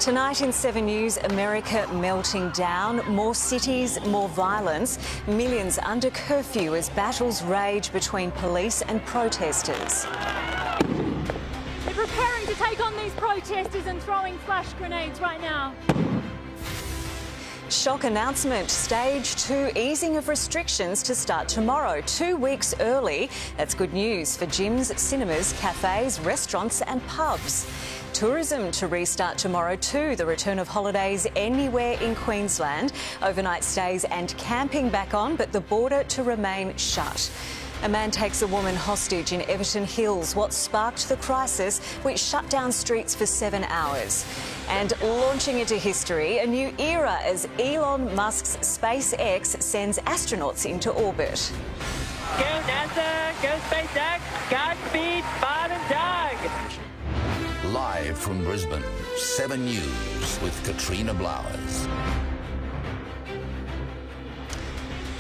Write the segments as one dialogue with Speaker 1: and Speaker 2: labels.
Speaker 1: Tonight in 7 News, America melting down, more cities, more violence, millions under curfew as battles rage between police and protesters.
Speaker 2: They're preparing to take on these protesters and throwing flash grenades right now.
Speaker 1: Shock announcement, stage 2 easing of restrictions to start tomorrow, 2 weeks early. That's good news for gyms, cinemas, cafes, restaurants and pubs. Tourism to restart tomorrow too, the return of holidays anywhere in Queensland. Overnight stays and camping back on, but the border to remain shut. A man takes a woman hostage in Everton Hills. What sparked the crisis, which shut down streets for 7 hours. And launching into history, a new era as Elon Musk's SpaceX sends astronauts into orbit.
Speaker 3: Go NASA, go SpaceX, Godspeed, Bob and Doug.
Speaker 4: Live from Brisbane, 7 News with Katrina Blowers.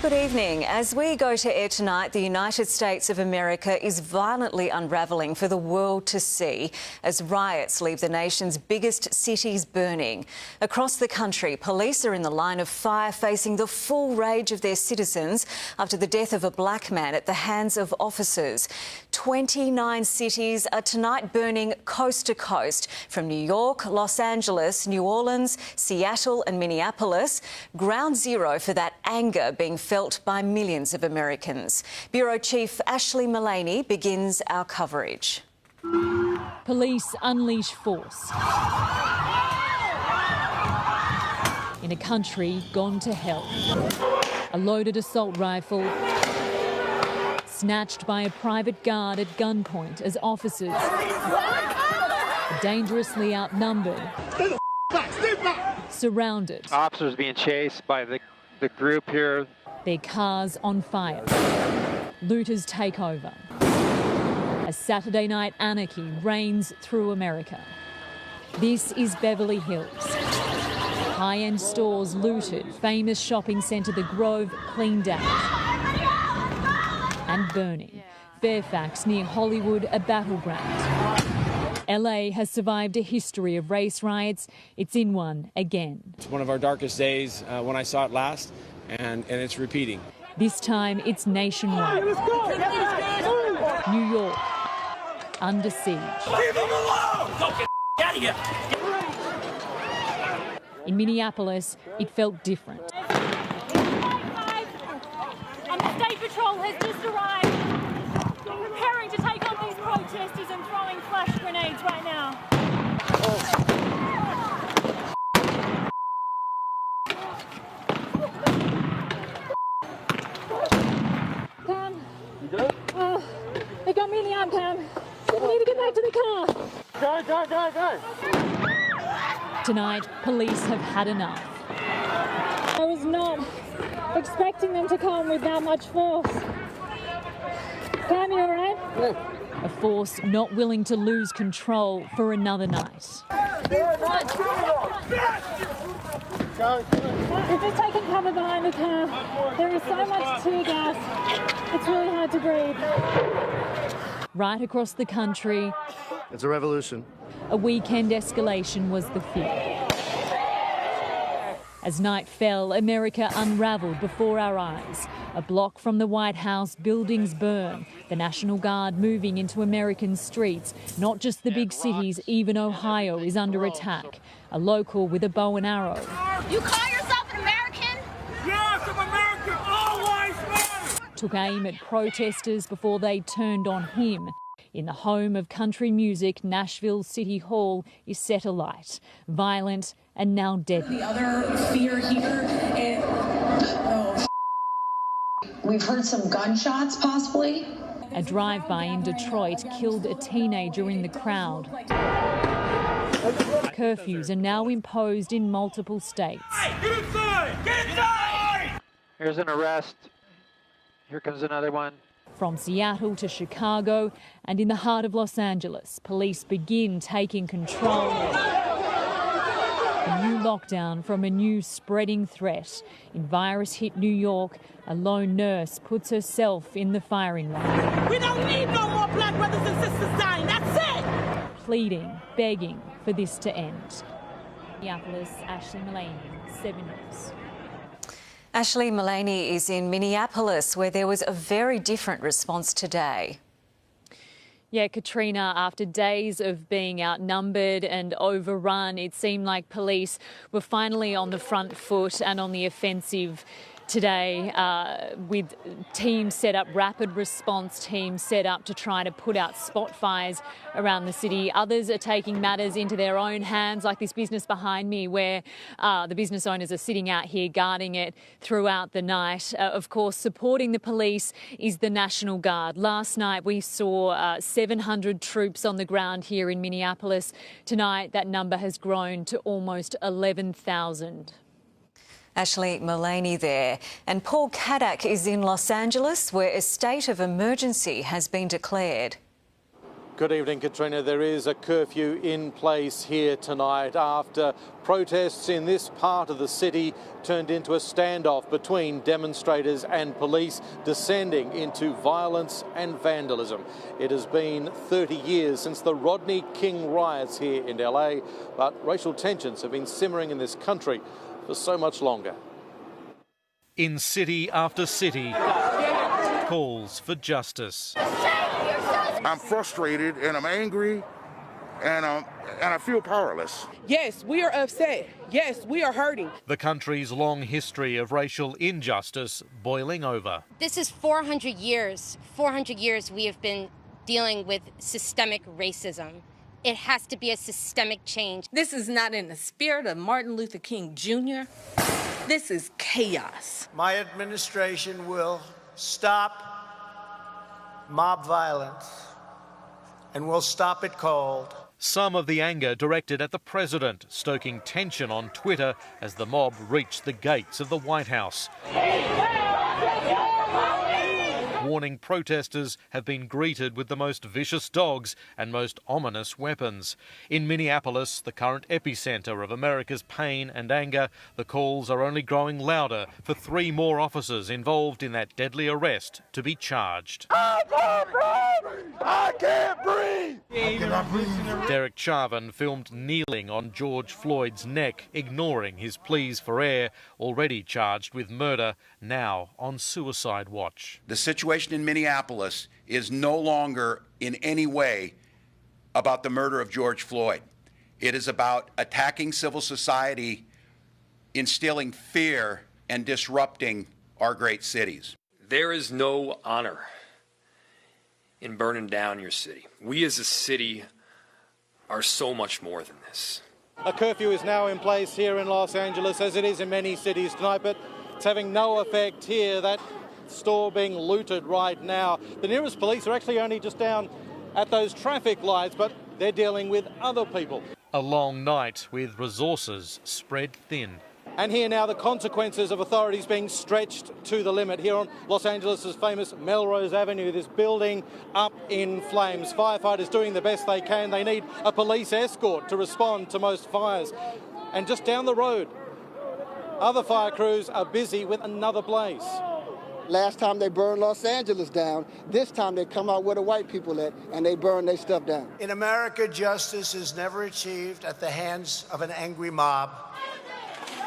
Speaker 1: Good evening. As we go to air tonight, the United States of America is violently unravelling for the world to see as riots leave the nation's biggest cities burning. Across the country, police are in the line of fire facing the full rage of their citizens after the death of a black man at the hands of officers. 29 cities are tonight burning coast to coast, from New York, Los Angeles, New Orleans, Seattle and Minneapolis. Ground zero for that anger being felt by millions of Americans. Bureau Chief Ashley Mullaney begins our coverage.
Speaker 2: Police unleash force in a country gone to hell. A loaded assault rifle snatched by a private guard at gunpoint as officers are dangerously outnumbered, surrounded.
Speaker 5: Officers being chased by the group here.
Speaker 2: Their cars on fire. Looters take over as Saturday night anarchy reigns through America. This is Beverly Hills. High-end stores looted, famous shopping centre The Grove cleaned out. And burning. Fairfax near Hollywood, a battleground. LA has survived a history of race riots. It's in one again.
Speaker 6: It's one of our darkest days when I saw it last, and it's repeating.
Speaker 2: This time it's nationwide. New York, under siege.
Speaker 3: Leave them alone! Don't get out of here!
Speaker 2: In Minneapolis, it felt different.
Speaker 7: State Patrol has just arrived. They're preparing to take on these protesters and throwing flash grenades right now.
Speaker 2: Pam. You good? They got me in the arm, Pam. We need to get back to the car.
Speaker 3: Go.
Speaker 2: Tonight, police have had enough.
Speaker 7: I was not expecting them to come with that much force. Pam, you all right?
Speaker 2: A force not willing to lose control for another night.
Speaker 7: We've just taken cover behind the car. There is so much tear gas. It's really hard to breathe.
Speaker 2: Right across the country,
Speaker 8: it's a revolution.
Speaker 2: A weekend escalation was the fear. As night fell, America unravelled before our eyes. A block from the White House, buildings burn. The National Guard moving into American streets. Not just the big cities, even Ohio is under attack. A local with a bow and arrow.
Speaker 9: You call yourself an American?
Speaker 3: Yes, I'm American. All lives matter.
Speaker 2: Took aim at protesters before they turned on him. In the home of country music, Nashville City Hall is set alight. Violent and now deadly.
Speaker 10: The other fear here is... We've heard some gunshots, possibly.
Speaker 2: A drive-by in Detroit killed a teenager in the crowd. Curfews are now imposed in multiple states.
Speaker 3: Get inside! Get inside!
Speaker 5: Here's an arrest. Here comes another one.
Speaker 2: From Seattle to Chicago and in the heart of Los Angeles, police begin taking control. A new lockdown from a new spreading threat. In virus-hit New York, a lone nurse puts herself in the firing line.
Speaker 3: We don't need no more black brothers and sisters dying. That's it!
Speaker 2: Pleading, begging for this to end. Minneapolis, Ashley Mullaney, 7 News.
Speaker 1: Ashley Mullaney is in Minneapolis, where there was a very different response today.
Speaker 2: Yeah, Katrina, after days of being outnumbered and overrun, it seemed like police were finally on the front foot and on the offensive today, with teams set up, rapid response teams set up to try to put out spot fires around the city. Others are taking matters into their own hands, like this business behind me, where the business owners are sitting out here guarding it throughout the night. Of course, supporting the police is the National Guard. Last night we saw 700 troops on the ground here in Minneapolis. Tonight that number has grown to almost 11,000.
Speaker 1: Ashley Mullaney there. And Paul Caddock is in Los Angeles, where a state of emergency has been declared.
Speaker 8: Good evening, Katrina. There is a curfew in place here tonight after protests in this part of the city turned into a standoff between demonstrators and police, descending into violence and vandalism. It has been 30 years since the Rodney King riots here in LA, but racial tensions have been simmering in this country for so much longer.
Speaker 11: In city after city, calls for justice.
Speaker 12: I'm frustrated and I'm angry and I feel powerless.
Speaker 13: Yes, we are upset. Yes, we are hurting.
Speaker 11: The country's long history of racial injustice boiling over.
Speaker 9: This is 400 years. 400 years we have been dealing with systemic racism. It has to be a systemic change.
Speaker 13: This is not in the spirit of Martin Luther King Jr. This is chaos.
Speaker 14: My administration will stop mob violence and will stop it cold.
Speaker 11: Some of the anger directed at the president, stoking tension on Twitter as the mob reached the gates of the White House. Warning protesters have been greeted with the most vicious dogs and most ominous weapons. In Minneapolis, the current epicentre of America's pain and anger, the calls are only growing louder for 3 more officers involved in that deadly arrest to be charged.
Speaker 12: I can't breathe! I can't breathe! I cannot breathe.
Speaker 11: Derek Chauvin filmed kneeling on George Floyd's neck, ignoring his pleas for air, already charged with murder, now on suicide watch.
Speaker 15: The situation in Minneapolis is no longer in any way about the murder of George Floyd. It is about attacking civil society, instilling fear, and disrupting our great cities.
Speaker 16: There is no honor in burning down your city. We as a city are so much more than this.
Speaker 8: A curfew is now in place here in Los Angeles, as it is in many cities tonight, but it's having no effect here. That store being looted right now. The nearest police are actually only just down at those traffic lights, but they're dealing with other people.
Speaker 11: A long night with resources spread thin.
Speaker 8: And here now the consequences of authorities being stretched to the limit. Here on Los Angeles' famous Melrose Avenue, this building up in flames. Firefighters doing the best they can. They need a police escort to respond to most fires. And just down the road, other fire crews are busy with another blaze.
Speaker 17: Last time they burned Los Angeles down, this time they come out where the white people at and they burn their stuff down.
Speaker 14: In America, justice is never achieved at the hands of an angry mob.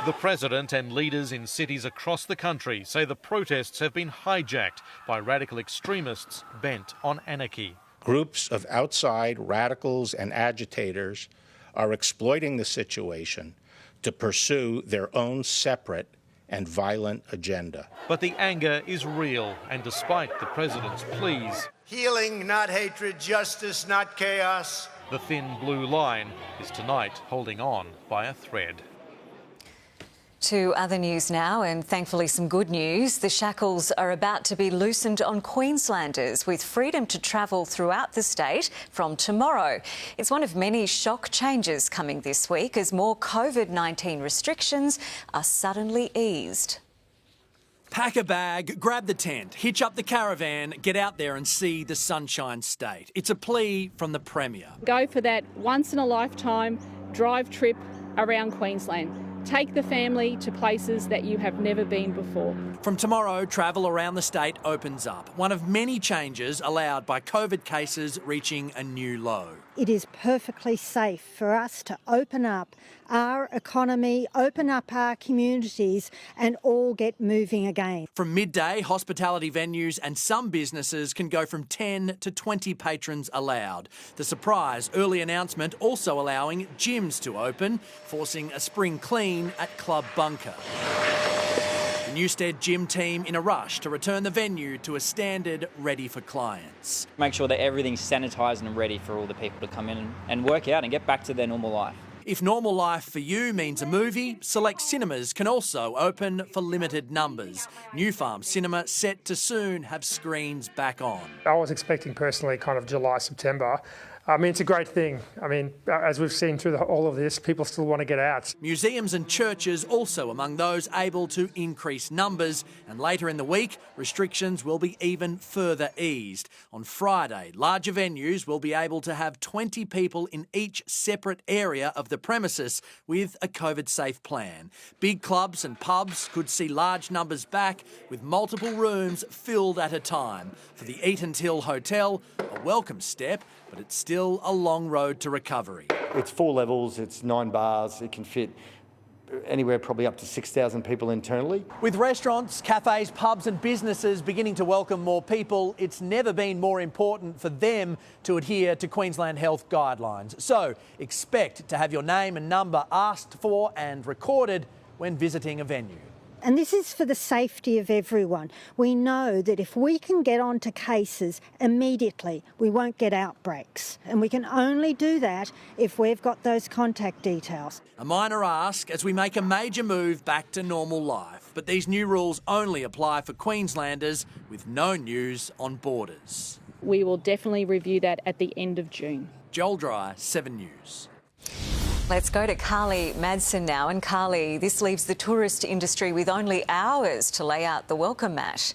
Speaker 11: The president and leaders in cities across the country say the protests have been hijacked by radical extremists bent on anarchy.
Speaker 18: Groups of outside radicals and agitators are exploiting the situation to pursue their own separate and violent agenda.
Speaker 11: But the anger is real, and despite the president's pleas,
Speaker 14: Healing, not hatred, justice, not chaos.
Speaker 11: The thin blue line is tonight holding on by a thread.
Speaker 1: To other news now, and thankfully some good news. The shackles are about to be loosened on Queenslanders, with freedom to travel throughout the state from tomorrow. It's one of many shock changes coming this week as more COVID-19 restrictions are suddenly eased.
Speaker 19: Pack a bag, grab the tent, hitch up the caravan, get out there and see the Sunshine State. It's a plea from the Premier.
Speaker 20: Go for that once-in-a-lifetime drive trip around Queensland. Take the family to places that you have never been before.
Speaker 19: From tomorrow, travel around the state opens up, one of many changes allowed by COVID cases reaching a new low.
Speaker 21: it is perfectly safe for us to open up our economy, open up our communities and all get moving again.
Speaker 19: From midday, hospitality venues and some businesses can go from 10 to 20 patrons allowed. The surprise early announcement also allowing gyms to open, forcing a spring clean at Club Bunker. The Newstead gym team in a rush to return the venue to a standard ready for clients.
Speaker 22: Make sure that everything's sanitised and ready for all the people to come in and work out and get back to their normal life.
Speaker 19: If normal life for you means a movie, select cinemas can also open for limited numbers. New Farm Cinema set to soon have screens back on.
Speaker 23: I was expecting personally kind of July, September. I mean, it's a great thing. I mean, as we've seen through all of this, people still want to get out.
Speaker 19: Museums and churches also among those able to increase numbers, and later in the week, restrictions will be even further eased. On Friday, larger venues will be able to have 20 people in each separate area of the premises with a COVID-safe plan. Big clubs and pubs could see large numbers back, with multiple rooms filled at a time. For the Eaton's Hill Hotel, a welcome step, but it's still a long road to recovery.
Speaker 24: It's 4 levels, it's 9 bars, it can fit anywhere probably up to 6,000 people internally.
Speaker 19: With restaurants, cafes, pubs and businesses beginning to welcome more people, it's never been more important for them to adhere to Queensland health guidelines. So expect to have your name and number asked for and recorded when visiting a venue.
Speaker 21: And this is for the safety of everyone. We know that if we can get onto cases immediately, we won't get outbreaks. And we can only do that if we've got those contact details.
Speaker 19: A minor ask as we make a major move back to normal life. But these new rules only apply for Queenslanders with no news on borders.
Speaker 20: We will definitely review that at the end of June.
Speaker 19: Joel Dry, 7 News.
Speaker 1: Let's go to Carly Madsen now. And Carly, this leaves the tourist industry with only hours to lay out the welcome mat.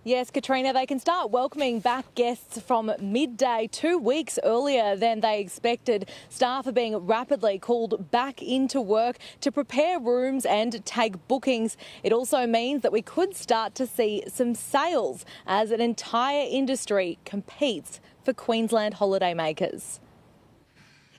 Speaker 25: Yes, Katrina, they can start welcoming back guests from midday, 2 weeks earlier than they expected. Staff are being rapidly called back into work to prepare rooms and take bookings. It also means that we could start to see some sales as an entire industry competes for Queensland holidaymakers.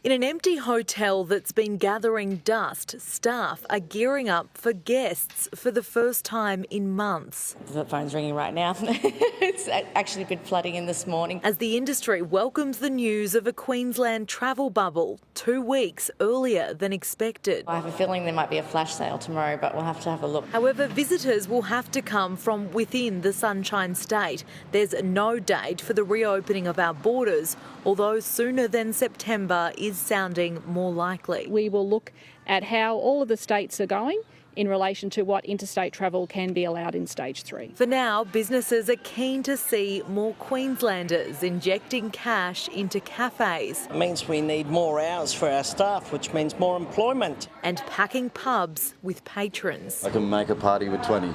Speaker 25: In an empty hotel that's been gathering dust, staff are gearing up for guests for the first time in months.
Speaker 26: The phone's ringing right now. It's actually been flooding in this morning.
Speaker 25: As the industry welcomes the news of a Queensland travel bubble 2 weeks earlier than expected.
Speaker 26: I have a feeling there might be a flash sale tomorrow, but we'll have to have a look.
Speaker 25: However, visitors will have to come from within the Sunshine State. There's no date for the reopening of our borders, although sooner than September is sounding more likely.
Speaker 20: We will look at how all of the states are going in relation to what interstate travel can be allowed in stage 3.
Speaker 25: For now, businesses are keen to see more Queenslanders injecting cash into cafes.
Speaker 27: It means we need more hours for our staff, which means more employment.
Speaker 25: And packing pubs with patrons.
Speaker 28: I can make a party with 20.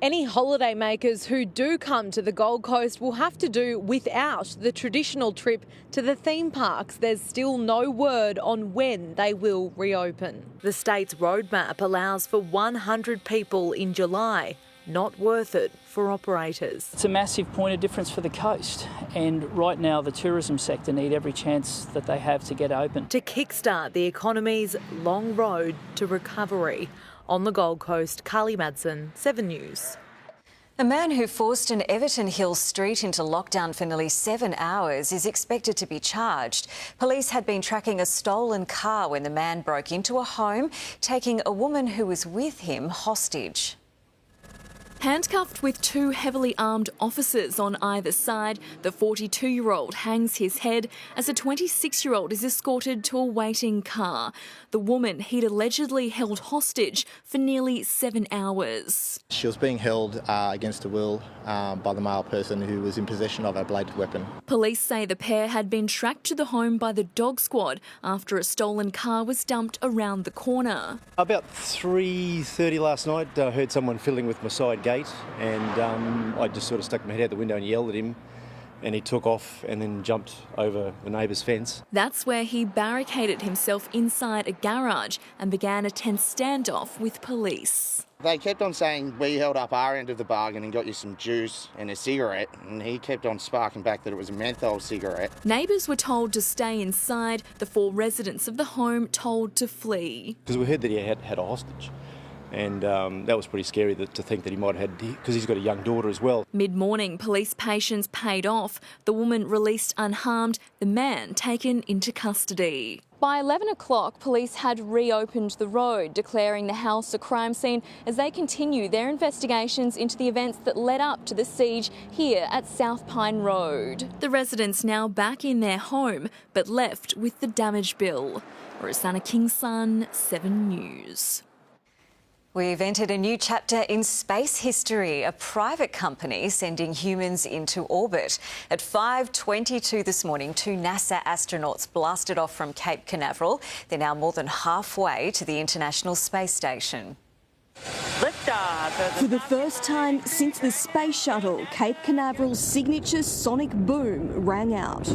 Speaker 25: Any holidaymakers who do come to the Gold Coast will have to do without the traditional trip to the theme parks. There's still no word on when they will reopen. The state's roadmap allows for 100 people in July. Not worth it for operators.
Speaker 29: It's a massive point of difference for the coast, and right now the tourism sector need every chance that they have to get open.
Speaker 25: To kickstart the economy's long road to recovery. On the Gold Coast, Carly Madsen, 7 News. A man who forced an Everton Hill street into lockdown for nearly 7 hours is expected to be charged. Police had been tracking a stolen car when the man broke into a home, taking a woman who was with him hostage.
Speaker 30: Handcuffed with 2 heavily armed officers on either side, the 42-year-old hangs his head as a 26-year-old is escorted to a waiting car. The woman he'd allegedly held hostage for nearly 7 hours.
Speaker 31: She was being held against her will by the male person who was in possession of a bladed weapon.
Speaker 30: Police say the pair had been tracked to the home by the dog squad after a stolen car was dumped around the corner.
Speaker 32: About 3:30 last night, I heard someone fiddling with my side gate, and I just sort of stuck my head out the window and yelled at him.
Speaker 2: and he took off and then jumped over the neighbour's fence.
Speaker 30: That's where he barricaded himself inside a garage and began a tense standoff with police.
Speaker 3: They kept on saying we held up our end of the bargain and got you some juice and a cigarette, and he kept on sparking back that it was a menthol cigarette.
Speaker 30: Neighbours were told to stay inside, the 4 residents of the home told to flee.
Speaker 2: Because we heard that he had a hostage. And that was pretty scary to think that he might have had, because he's got a young daughter as well.
Speaker 30: Mid-morning, police patience paid off. The woman released unharmed, the man taken into custody. By 11 o'clock, police had reopened the road, declaring the house a crime scene as they continue their investigations into the events that led up to the siege here at South Pine Road. The residents now back in their home, but left with the damage bill. Rosanna Kingson, 7 News.
Speaker 1: We've entered a new chapter in space history, a private company sending humans into orbit. At 5:22 this morning, 2 NASA astronauts blasted off from Cape Canaveral. They're now more than halfway to the International Space Station.
Speaker 4: For the first time since the space shuttle, Cape Canaveral's signature sonic boom rang out.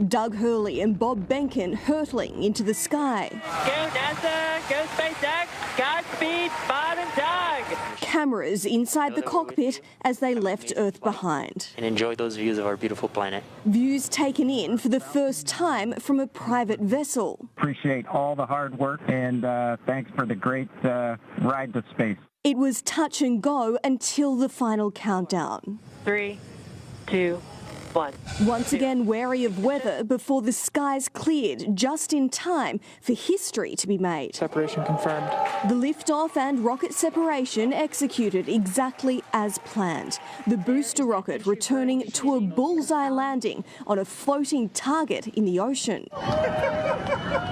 Speaker 4: Doug Hurley and Bob Benken hurtling into the sky.
Speaker 5: Go NASA, go SpaceX, Godspeed, Bob and Doug.
Speaker 4: Cameras inside the cockpit as they left Earth behind.
Speaker 6: And enjoy those views of our beautiful planet.
Speaker 4: Views taken in for the first time from a private vessel.
Speaker 7: Appreciate all the hard work and thanks for the great ride to space.
Speaker 4: It was touch and go until the final countdown.
Speaker 5: 3, 2, 1.
Speaker 4: Once again wary of weather before the skies cleared just in time for history to be made.
Speaker 7: Separation confirmed.
Speaker 4: The liftoff and rocket separation executed exactly as planned. The booster rocket returning to a bullseye landing on a floating target in the ocean.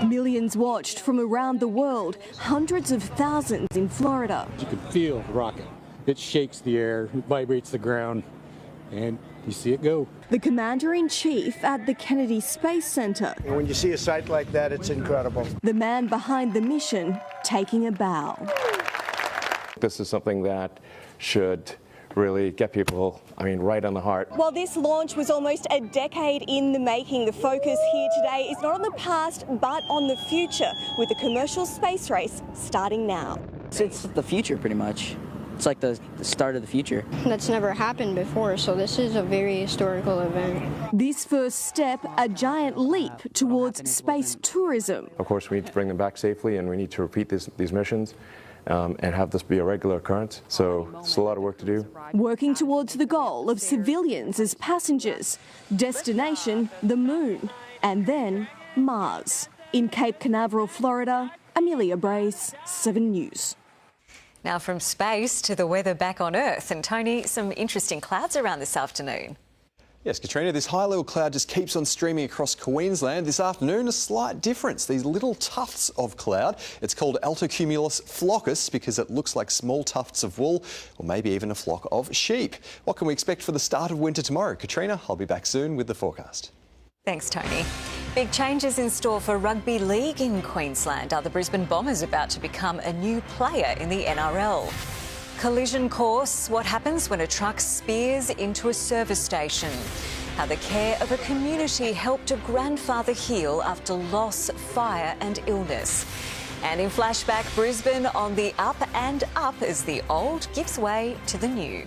Speaker 4: Millions watched from around the world, hundreds of thousands in Florida.
Speaker 9: You can feel the rocket. It shakes the air, it vibrates the ground, and you see it go.
Speaker 4: The Commander-in-Chief at the Kennedy Space Center.
Speaker 14: And when you see a sight like that, it's incredible.
Speaker 4: The man behind the mission taking a bow.
Speaker 10: This is something that should really get people, right on the heart.
Speaker 4: While this launch was almost a decade in the making, the focus here today is not on the past, but on the future, with the commercial space race starting now.
Speaker 22: It's the future, pretty much. It's like the start of the future.
Speaker 12: That's never happened before, so this is a very historical event.
Speaker 4: This first step, a giant leap towards space tourism.
Speaker 10: Of course, we need to bring them back safely, and we need to repeat these missions and have this be a regular occurrence. So it's a lot of work to do.
Speaker 4: Working towards the goal of civilians as passengers. Destination, the moon. And then Mars. In Cape Canaveral, Florida, Amelia Brace, 7 News.
Speaker 1: Now from space to the weather back on Earth. And Tony, some interesting clouds around this afternoon.
Speaker 13: Yes, Katrina, this high-level cloud just keeps on streaming across Queensland. This afternoon, a slight difference. These little tufts of cloud. It's called Altocumulus floccus because it looks like small tufts of wool or maybe even a flock of sheep. What can we expect for the start of winter tomorrow? Katrina, I'll be back soon with the forecast.
Speaker 1: Thanks, Tony. Big changes in store for rugby league in Queensland. Are the Brisbane Bombers about to become a new player in the NRL? Collision course, what happens when a truck spears into a service station? How the care of a community helped a grandfather heal after loss, fire and illness. And in flashback, Brisbane on the up and up as the old gives way to the new.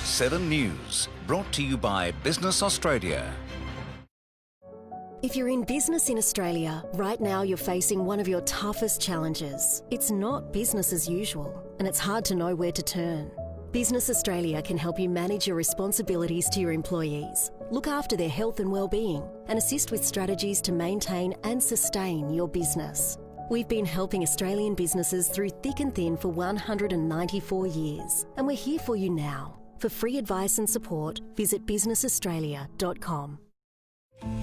Speaker 15: Seven News, brought to you by Business Australia.
Speaker 28: If you're in business in Australia, right now you're facing one of your toughest challenges. It's not business as usual, and it's hard to know where to turn. Business Australia can help you manage your responsibilities to your employees, look after their health and well-being, and assist with strategies to maintain and sustain your business. We've been helping Australian businesses through thick and thin for 194 years, and we're here for you now. For free advice and support, visit businessaustralia.com.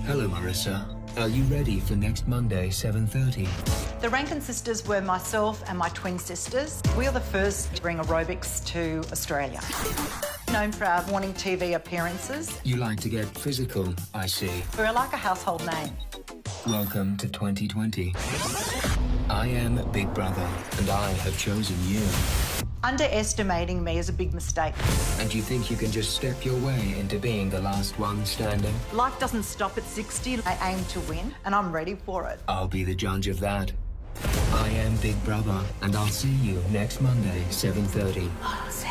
Speaker 33: Hello, Marissa. Are you ready for next Monday, 7:30?
Speaker 34: The Rankin sisters were myself and my twin sisters. We are the first to bring aerobics to Australia. Known for our morning TV appearances.
Speaker 33: You like to get physical, I see.
Speaker 34: We're like a household name.
Speaker 33: Welcome to 2020. I am Big Brother, and I have chosen you.
Speaker 34: Underestimating me is a big mistake.
Speaker 33: And you think you can just step your way into being the last one standing?
Speaker 34: Life doesn't stop at 60. I aim to win, and I'm ready for it.
Speaker 33: I'll be the judge of that. I am Big Brother, and I'll see you next Monday, 7:30.
Speaker 34: On 7.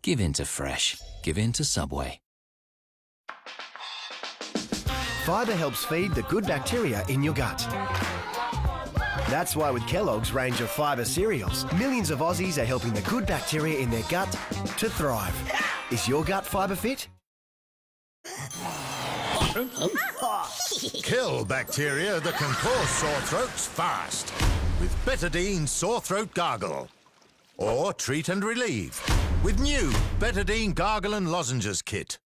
Speaker 8: Give in to fresh. Give in to Subway.
Speaker 11: Fibre helps feed the good bacteria in your gut. That's why with Kellogg's range of fibre cereals, millions of Aussies are helping the good bacteria in their gut to thrive. Is your gut fibre fit?
Speaker 16: Kill bacteria that can cause sore throats fast with Betadine Sore Throat Gargle. Or treat and relieve with new Betadine Gargle and Lozenges Kit.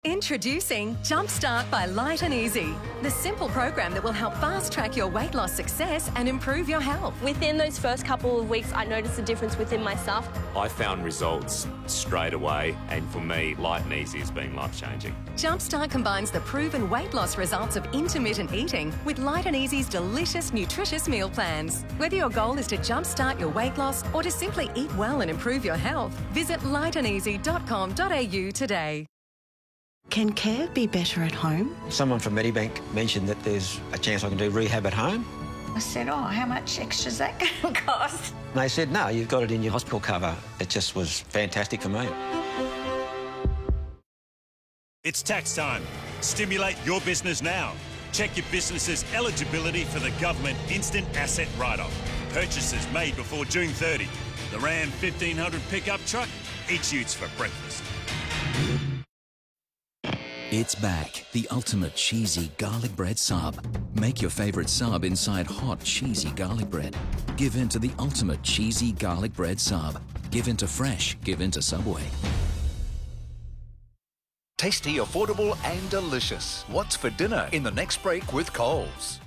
Speaker 17: Introducing Jumpstart by Light and Easy, the simple program that will help fast-track your weight loss success and improve your health.
Speaker 18: Within those first couple of weeks, I noticed a difference within myself.
Speaker 19: I found results straight away, and for me, Light and Easy has been life-changing.
Speaker 17: Jumpstart combines the proven weight loss results of intermittent eating with Light and Easy's delicious, nutritious meal plans. Whether your goal is to jumpstart your weight loss or to simply eat well and improve your health, visit lightandeasy.com.au today.
Speaker 34: Can care be better at home?
Speaker 20: Someone from Medibank mentioned that there's a chance I can do rehab at home.
Speaker 34: I said, oh, how much extra is that going to cost?
Speaker 20: And they said, no, you've got it in your hospital cover. It just was fantastic for me.
Speaker 21: It's tax time. Stimulate your business now. Check your business's eligibility for the government instant asset write-off. Purchases made before June 30. The Ram 1500 pickup truck, eats utes for breakfast.
Speaker 15: It's back, the ultimate cheesy garlic bread sub. Make your favourite sub inside hot, cheesy garlic bread. Give in to the ultimate cheesy garlic bread sub. Give in to fresh. Give in to Subway. Tasty, affordable and delicious. What's for dinner in the next break with Coles?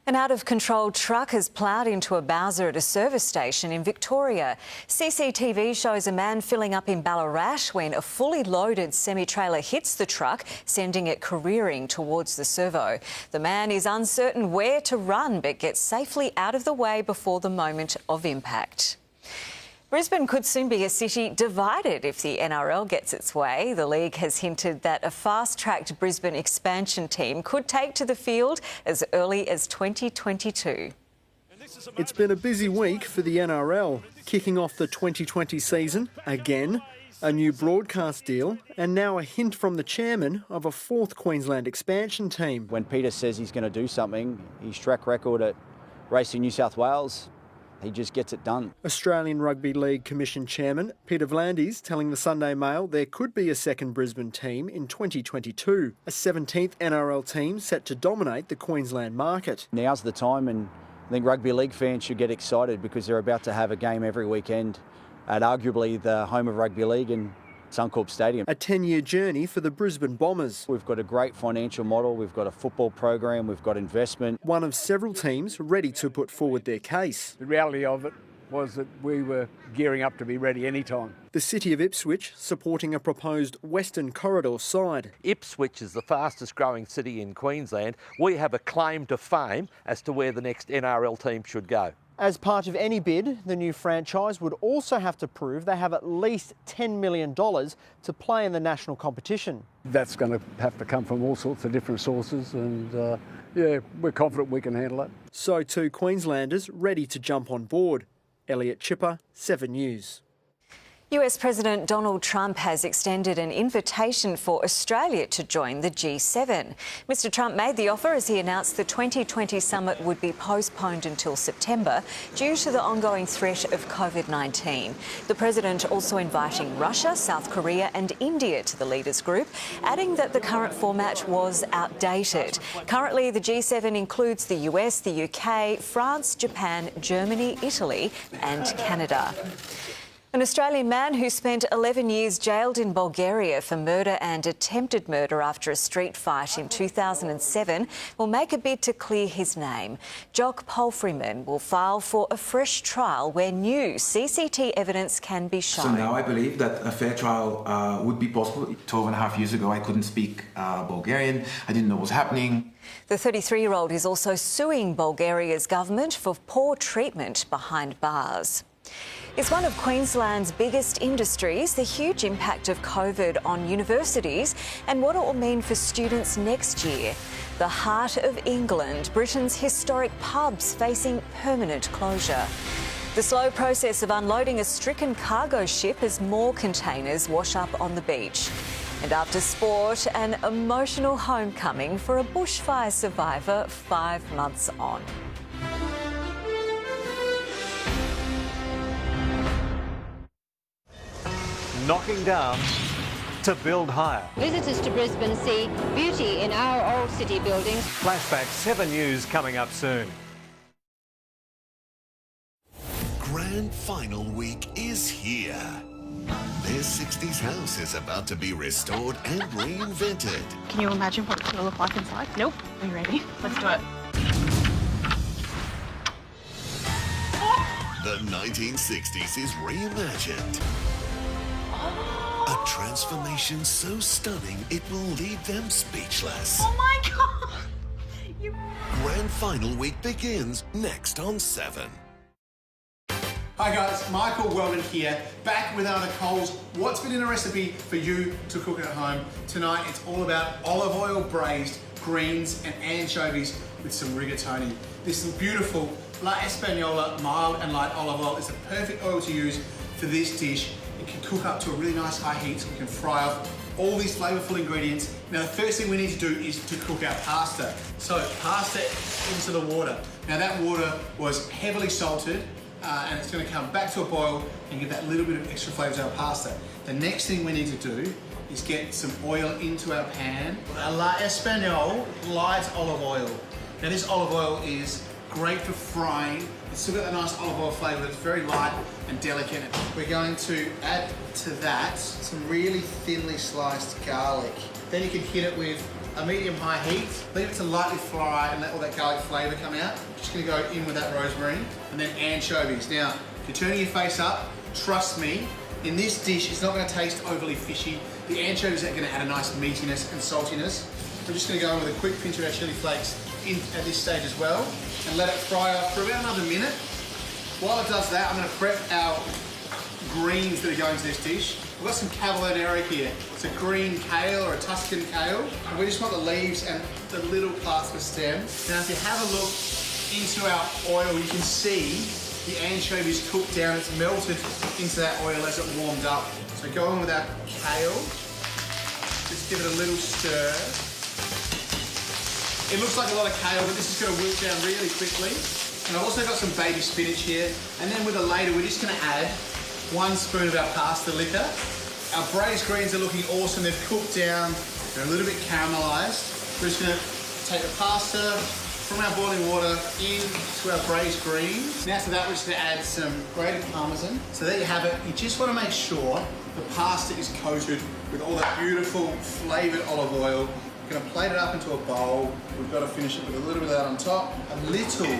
Speaker 1: An out-of-control truck has ploughed into a bowser at a service station in Victoria. CCTV shows a man filling up in Ballarat when a fully loaded semi-trailer hits the truck, sending it careering towards the servo. The man is uncertain where to run but gets safely out of the way before the moment of impact. Brisbane could soon be a city divided if the NRL gets its way. The league has hinted that a fast-tracked Brisbane expansion team could take to the field as early as 2022.
Speaker 23: It's been a busy week for the NRL, kicking off the 2020 season again, a new broadcast deal, and now a hint from the chairman of a fourth Queensland expansion team.
Speaker 2: When Peter says he's going to do something, his track record at Racing New South Wales, he just gets it done.
Speaker 23: Australian Rugby League Commission Chairman Peter V'landys telling the Sunday Mail there could be a second Brisbane team in 2022, a 17th NRL team set to dominate the Queensland market.
Speaker 2: Now's the time, and I think rugby league fans should get excited because they're about to have a game every weekend at arguably the home of rugby league in Suncorp Stadium.
Speaker 23: A 10-year journey for the Brisbane Bombers.
Speaker 2: We've got a great financial model, we've got a football program, we've got investment.
Speaker 23: One of several teams ready to put forward their case.
Speaker 24: The reality of it was that we were gearing up to be ready any time.
Speaker 23: The city of Ipswich supporting a proposed Western Corridor side.
Speaker 25: Ipswich is the fastest growing city in Queensland. We have a claim to fame as to where the next NRL team should go.
Speaker 23: As part of any bid, the new franchise would also have to prove they have at least $10 million to play in the national competition.
Speaker 24: That's going to have to come from all sorts of different sources, and yeah, we're confident we can handle it.
Speaker 23: So too Queenslanders ready to jump on board. Elliot Chipper, 7 News.
Speaker 1: US President Donald Trump has extended an invitation for Australia to join the G7. Mr Trump made the offer as he announced the 2020 summit would be postponed until September due to the ongoing threat of COVID-19. The president also inviting Russia, South Korea and India to the leaders group, adding that the current format was outdated. Currently, the G7 includes the US, the UK, France, Japan, Germany, Italy and Canada. An Australian man who spent 11 years jailed in Bulgaria for murder and attempted murder after a street fight in 2007 will make a bid to clear his name. Jock Palfreyman will file for a fresh trial where new CCT evidence can be shown.
Speaker 3: So now I believe that a fair trial would be possible. 12 and a half years ago, I couldn't speak Bulgarian. I didn't know what was happening.
Speaker 1: The 33-year-old is also suing Bulgaria's government for poor treatment behind bars. It's one of Queensland's biggest industries, the huge impact of COVID on universities and what it will mean for students next year. The heart of England, Britain's historic pubs facing permanent closure. The slow process of unloading a stricken cargo ship as more containers wash up on the beach. And after sport, an emotional homecoming for a bushfire survivor 5 months on.
Speaker 5: Knocking down to build higher.
Speaker 6: Visitors to Brisbane see beauty in our old city buildings.
Speaker 5: Flashback 7 News coming up soon.
Speaker 7: Grand final week is here. Their 60s house is about to be restored and reinvented.
Speaker 9: Can you imagine what it's going to look like inside? Nope. Are you ready? Let's do it.
Speaker 7: The 1960s is reimagined. A transformation so stunning it will leave them speechless.
Speaker 9: Oh my God!
Speaker 7: Grand final week begins next on 7.
Speaker 12: Hi guys, Michael Weldon here, back with another Coles What's Been in a Recipe for you to cook at home. Tonight it's all about olive oil braised greens and anchovies with some rigatoni. This is beautiful La Española mild and light olive oil is the perfect oil to use for this dish. It can cook up to a really nice high heat so we can fry off all these flavourful ingredients. Now the first thing we need to do is to cook our pasta. So pasta into the water. Now that water was heavily salted and it's going to come back to a boil and give that little bit of extra flavour to our pasta. The next thing we need to do is get some oil into our pan. A La Española light olive oil. Now this olive oil is great for frying. It's still got that nice olive oil flavour, it's very light and delicate. We're going to add to that some really thinly sliced garlic. Then you can hit it with a medium-high heat. Leave it to lightly fry and let all that garlic flavour come out. Just going to go in with that rosemary. And then anchovies. Now, if you're turning your face up, trust me, in this dish it's not going to taste overly fishy. The anchovies are going to add a nice meatiness and saltiness. We're just going to go in with a quick pinch of our chilli flakes in at this stage as well and let it fry up for about another minute. While it does that, I'm going to prep our greens that are going to this dish. We've got some cavallonera here. It's a green kale or a Tuscan kale. And we just want the leaves and the little parts of the stem. Now, if you have a look into our oil, you can see the anchovies cooked down. It's melted into that oil as it warmed up. So go in with our kale. Just give it a little stir. It looks like a lot of kale, but this is going to wilt down really quickly. And I've also got some baby spinach here. And then with a ladle, we're just going to add 1 spoon of our pasta liquor. Our braised greens are looking awesome. They've cooked down. They're a little bit caramelised. We're just going to take the pasta from our boiling water into our braised greens. Now to that, we're just going to add some grated parmesan. So there you have it. You just want to make sure the pasta is coated with all that beautiful flavoured olive oil. We're going to plate it up into a bowl. We've got to finish it with a little bit of that on top. A little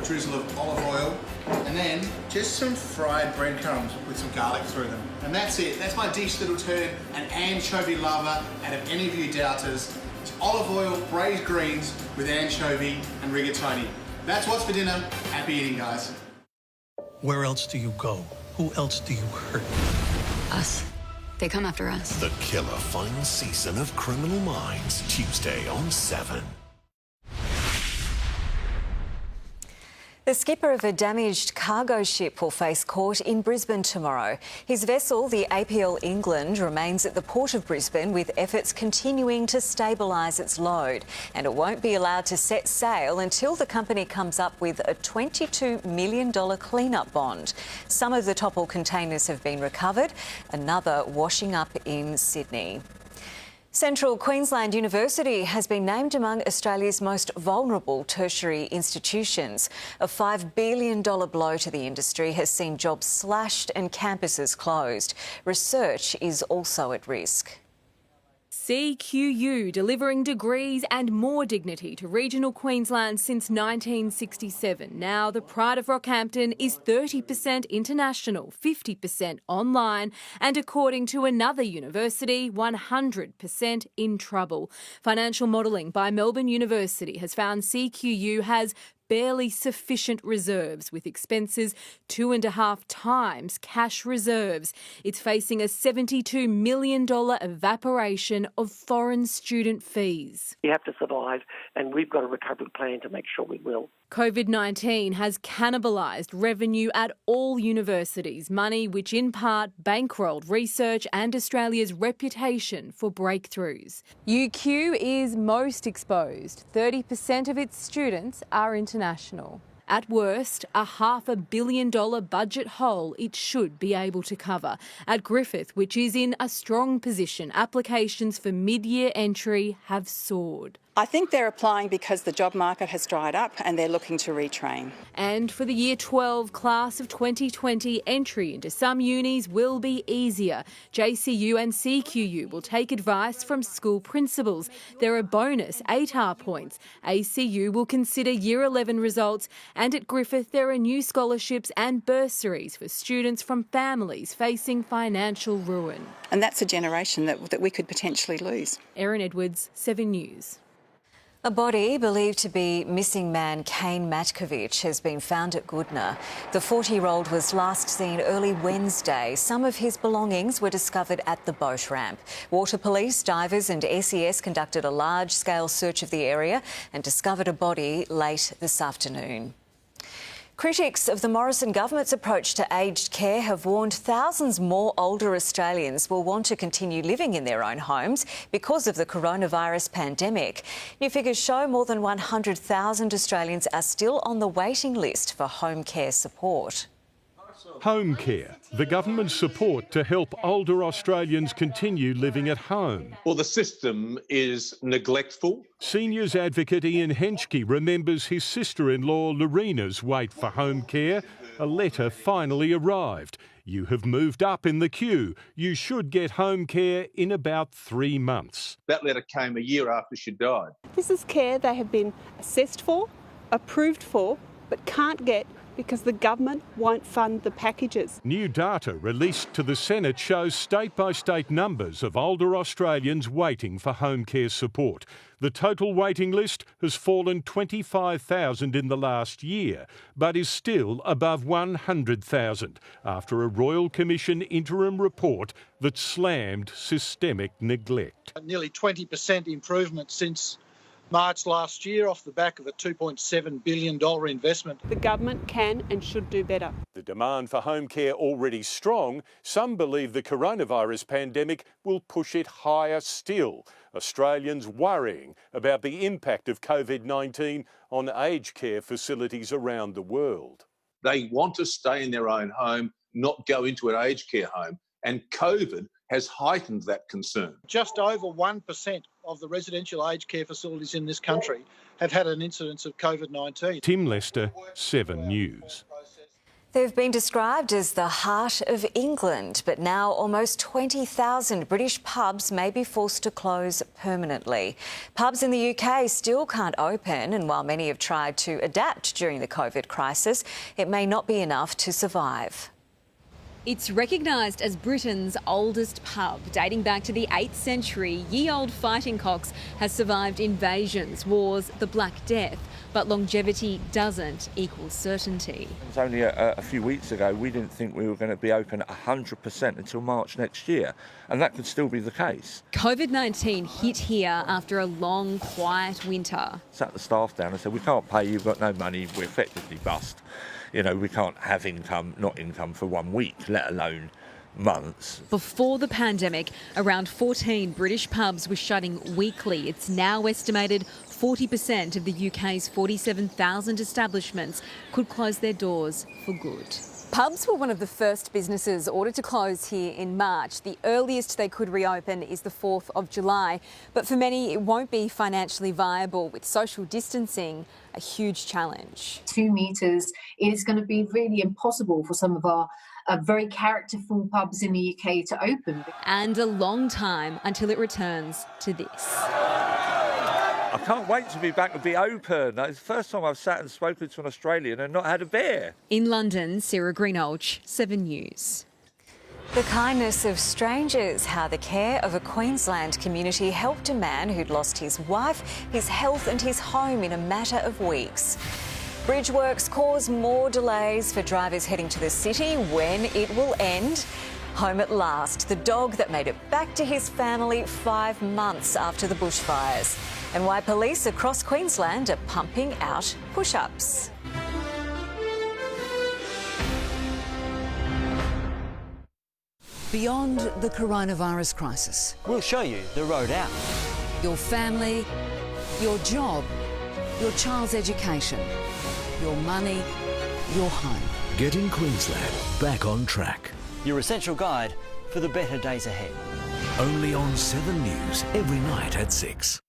Speaker 12: drizzle of olive oil. And then just some fried breadcrumbs with some garlic through them. And that's it. That's my dish that'll turn an anchovy lover out of any of you doubters. It's olive oil, braised greens with anchovy and rigatoni. That's what's for dinner. Happy eating, guys.
Speaker 14: Where else do you go? Who else do you hurt?
Speaker 22: Us. They come after us.
Speaker 7: The killer final season of Criminal Minds, Tuesday on 7.
Speaker 1: The skipper of a damaged cargo ship will face court in Brisbane tomorrow. His vessel, the APL England, remains at the Port of Brisbane with efforts continuing to stabilise its load. And it won't be allowed to set sail until the company comes up with a $22 million clean-up bond. Some of the toppled containers have been recovered, another washing up in Sydney. Central Queensland University has been named among Australia's most vulnerable tertiary institutions. A $5 billion blow to the industry has seen jobs slashed and campuses closed. Research is also at risk.
Speaker 4: CQU delivering degrees and more dignity to regional Queensland since 1967. Now the pride of Rockhampton is 30% international, 50% online, and according to another university, 100% in trouble. Financial modelling by Melbourne University has found CQU has barely sufficient reserves, with expenses 2.5 times cash reserves. It's facing a $72 million evaporation of foreign student fees.
Speaker 8: We have to survive, and we've got a recovery plan to make sure we will.
Speaker 4: COVID-19 has cannibalised revenue at all universities, money which in part bankrolled research and Australia's reputation for breakthroughs. UQ is most exposed. 30% of its students are international. At worst, a $500 million budget hole it should be able to cover. At Griffith, which is in a strong position, applications for mid-year entry have soared.
Speaker 10: I think they're applying because the job market has dried up and they're looking to retrain.
Speaker 4: And for the Year 12 class of 2020, entry into some unis will be easier. JCU and CQU will take advice from school principals. There are bonus ATAR points. ACU will consider Year 11 results. And at Griffith, there are new scholarships and bursaries for students from families facing financial ruin.
Speaker 10: And that's a generation that we could potentially lose.
Speaker 4: Erin Edwards, 7 News.
Speaker 1: A body believed to be missing man Kane Matkovich has been found at Goodna. The 40-year-old was last seen early Wednesday. Some of his belongings were discovered at the boat ramp. Water police, divers and SES conducted a large-scale search of the area and discovered a body late this afternoon. Critics of the Morrison government's approach to aged care have warned thousands more older Australians will want to continue living in their own homes because of the coronavirus pandemic. New figures show more than 100,000 Australians are still on the waiting list for home care support.
Speaker 11: Home care, the government's support to help older Australians continue living at home.
Speaker 13: Well, the system is neglectful.
Speaker 11: Seniors advocate Ian Henschke remembers his sister-in-law Lorena's wait for home care. A letter finally arrived. You have moved up in the queue. You should get home care in about 3 months.
Speaker 13: That letter came a year after she died.
Speaker 16: This is care they have been assessed for, approved for, but can't get because the government won't fund the packages.
Speaker 11: New data released to the Senate shows state-by-state numbers of older Australians waiting for home care support. The total waiting list has fallen 25,000 in the last year, but is still above 100,000 after a Royal Commission interim report that slammed systemic neglect.
Speaker 26: Nearly 20% improvement since March last year off the back of a $2.7 billion investment.
Speaker 16: The government can and should do better.
Speaker 11: The demand for home care already strong, some believe the coronavirus pandemic will push it higher still. Australians worrying about the impact of COVID-19 on aged care facilities around the world.
Speaker 13: They want to stay in their own home, not go into an aged care home, and COVID has heightened that concern.
Speaker 26: Just over 1% of the residential aged care facilities in this country have had an incidence of COVID-19.
Speaker 11: Tim Lester, 7 News.
Speaker 1: They've been described as the heart of England, but now almost 20,000 British pubs may be forced to close permanently. Pubs in the UK still can't open, and while many have tried to adapt during the COVID crisis, it may not be enough to survive.
Speaker 4: It's recognised as Britain's oldest pub. Dating back to the 8th century, ye-old Fighting Cocks has survived invasions, wars, the Black Death. But longevity doesn't equal certainty.
Speaker 27: It was only a few weeks ago we didn't think we were going to be open 100% until March next year, and that could still be the case.
Speaker 4: COVID-19 hit here after a long, quiet winter.
Speaker 27: Sat the staff down and said, we can't pay you, we've got no money, we're effectively bust. You know, we can't have income, not income for 1 week, let alone months.
Speaker 4: Before the pandemic, around 14 British pubs were shutting weekly. It's now estimated 40% of the UK's 47,000 establishments could close their doors for good.
Speaker 2: Pubs were one of the first businesses ordered to close here in March. The earliest they could reopen is the 4th of July. But for many, it won't be financially viable, with social distancing a huge challenge.
Speaker 15: 2 metres is going to be really impossible for some of our very characterful pubs in the UK to open.
Speaker 2: And a long time until it returns to this.
Speaker 27: I can't wait to be back and be open. It's the first time I've sat and spoken to an Australian and not had a beer.
Speaker 2: In London, Sarah Greenhalgh, 7 News.
Speaker 1: The kindness of strangers, how the care of a Queensland community helped a man who'd lost his wife, his health and his home in a matter of weeks. Bridge works cause more delays for drivers heading to the city. When it will end? Home at last, the dog that made it back to his family 5 months after the bushfires. And why police across Queensland are pumping out push-ups.
Speaker 17: Beyond the coronavirus crisis.
Speaker 18: We'll show you the road out.
Speaker 17: Your family, your job, your child's education, your money, your home.
Speaker 19: Getting Queensland back on track.
Speaker 18: Your essential guide for the better days ahead.
Speaker 19: Only on 7 News every night at 6.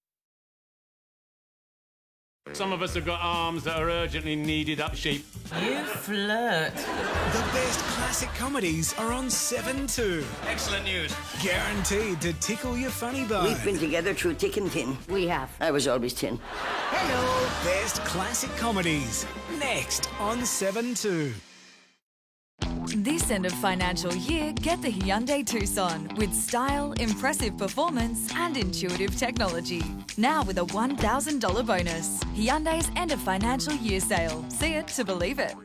Speaker 20: Some of us have got arms that are urgently needed up sheep.
Speaker 21: You flirt.
Speaker 28: The best classic comedies are on 7 too.
Speaker 20: Excellent news.
Speaker 28: Guaranteed to tickle your funny bone.
Speaker 21: We've been together through thick and thin.
Speaker 6: We have.
Speaker 21: I was always 10.
Speaker 28: Hello. Best classic comedies. Next on 7 too.
Speaker 29: This end of financial year, get the Hyundai Tucson with style, impressive performance and intuitive technology. Now with a $1,000 bonus. Hyundai's end of financial year sale. See it to believe it.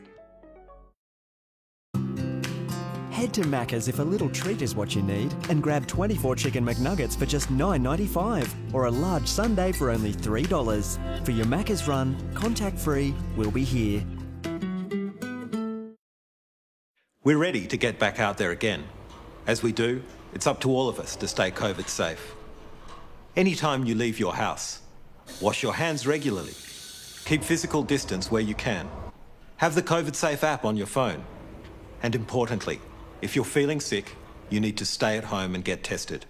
Speaker 30: Head to Macca's if a little treat is what you need and grab 24 Chicken McNuggets for just $9.95 or a large sundae for only $3. For your Macca's run, contact-free, we'll be here.
Speaker 31: We're ready to get back out there again. As we do, it's up to all of us to stay COVID safe. Anytime you leave your house, wash your hands regularly. Keep physical distance where you can. Have the COVID Safe app on your phone. And importantly, if you're feeling sick, you need to stay at home and get tested.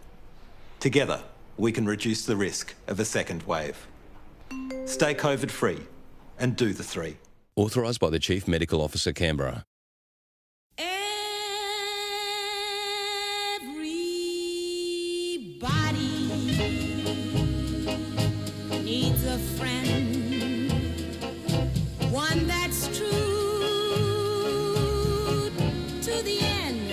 Speaker 31: Together, we can reduce the risk of a second wave. Stay COVID-free and do the 3.
Speaker 32: Authorised by the Chief Medical Officer, Canberra.
Speaker 33: Needs a friend, one that's true to the end.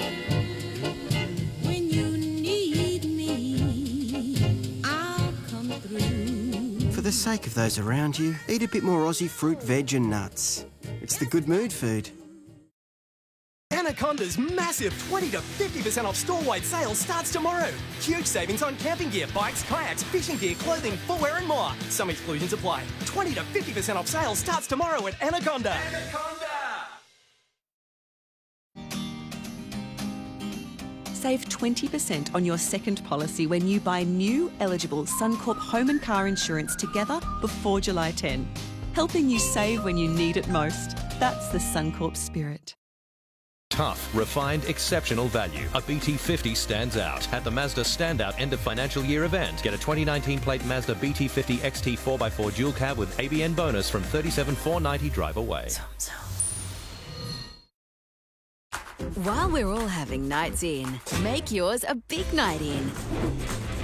Speaker 33: When you need me, I'll come through.
Speaker 34: For the sake of those around you, eat a bit more Aussie fruit, veg and nuts. It's the good mood food.
Speaker 35: Anaconda's massive 20 to 50% off store-wide sale starts tomorrow. Huge savings on camping gear, bikes, kayaks, fishing gear, clothing, footwear and more. Some exclusions apply. 20 to 50% off sale starts tomorrow at Anaconda.
Speaker 36: Save 20% on your second policy when you buy new, eligible Suncorp home and car insurance together before July 10. Helping you save when you need it most. That's the Suncorp spirit.
Speaker 37: Tough, refined, exceptional value. A BT50 stands out at the Mazda Standout End of Financial Year event. Get a 2019 plate Mazda BT50 XT 4x4 dual cab with ABN bonus from $37,490 drive away.
Speaker 22: While we're all having nights in, make yours a big night in.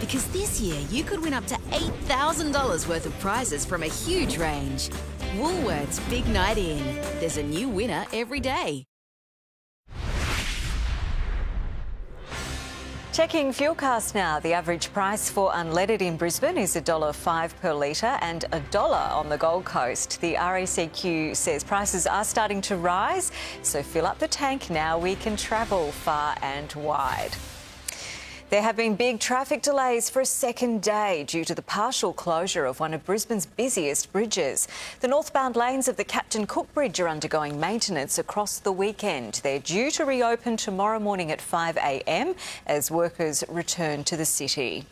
Speaker 22: Because this year you could win up to $8,000 worth of prizes from a huge range. Woolworths Big Night In. There's a new winner every day.
Speaker 1: Checking Fuelcast now. The average price for unleaded in Brisbane is $1.05 per litre and $1 on the Gold Coast. The RACQ says prices are starting to rise, so fill up the tank now. We can travel far and wide. There have been big traffic delays for a second day due to the partial closure of one of Brisbane's busiest bridges. The northbound lanes of the Captain Cook Bridge are undergoing maintenance across the weekend. They're due to reopen tomorrow morning at 5 a.m. as workers return to the city.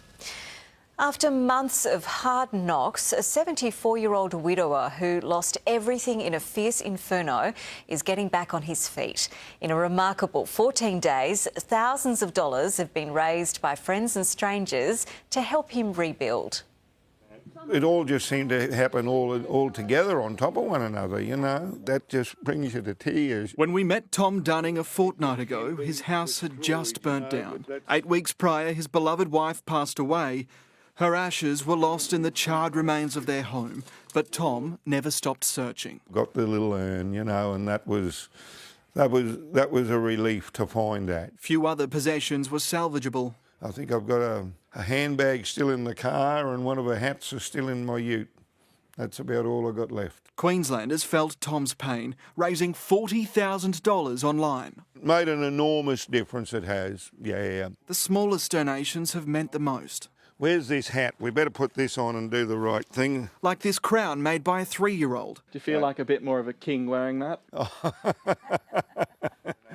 Speaker 1: After months of hard knocks, a 74-year-old widower who lost everything in a fierce inferno is getting back on his feet. In a remarkable 14 days, thousands of dollars have been raised by friends and strangers to help him rebuild.
Speaker 3: It all just seemed to happen all together on top of one another, you know. That just brings you to tears.
Speaker 4: When we met Tom Dunning a fortnight ago, his house had just burnt down. 8 weeks prior, his beloved wife passed away. Her ashes were lost in the charred remains of their home, but Tom never stopped searching.
Speaker 3: Got the little urn, you know, and that was a relief to find that.
Speaker 4: Few other possessions were salvageable.
Speaker 3: I think I've got a handbag still in the car and one of her hats is still in my ute. That's about all I got left.
Speaker 4: Queenslanders felt Tom's pain, raising $40,000 online.
Speaker 3: Made an enormous difference, it has, yeah.
Speaker 4: The smallest donations have meant the most.
Speaker 3: Where's this hat? We better put this on and do the right thing.
Speaker 4: Like this crown made by a 3-year-old.
Speaker 5: Do you feel like a bit more of a king wearing that?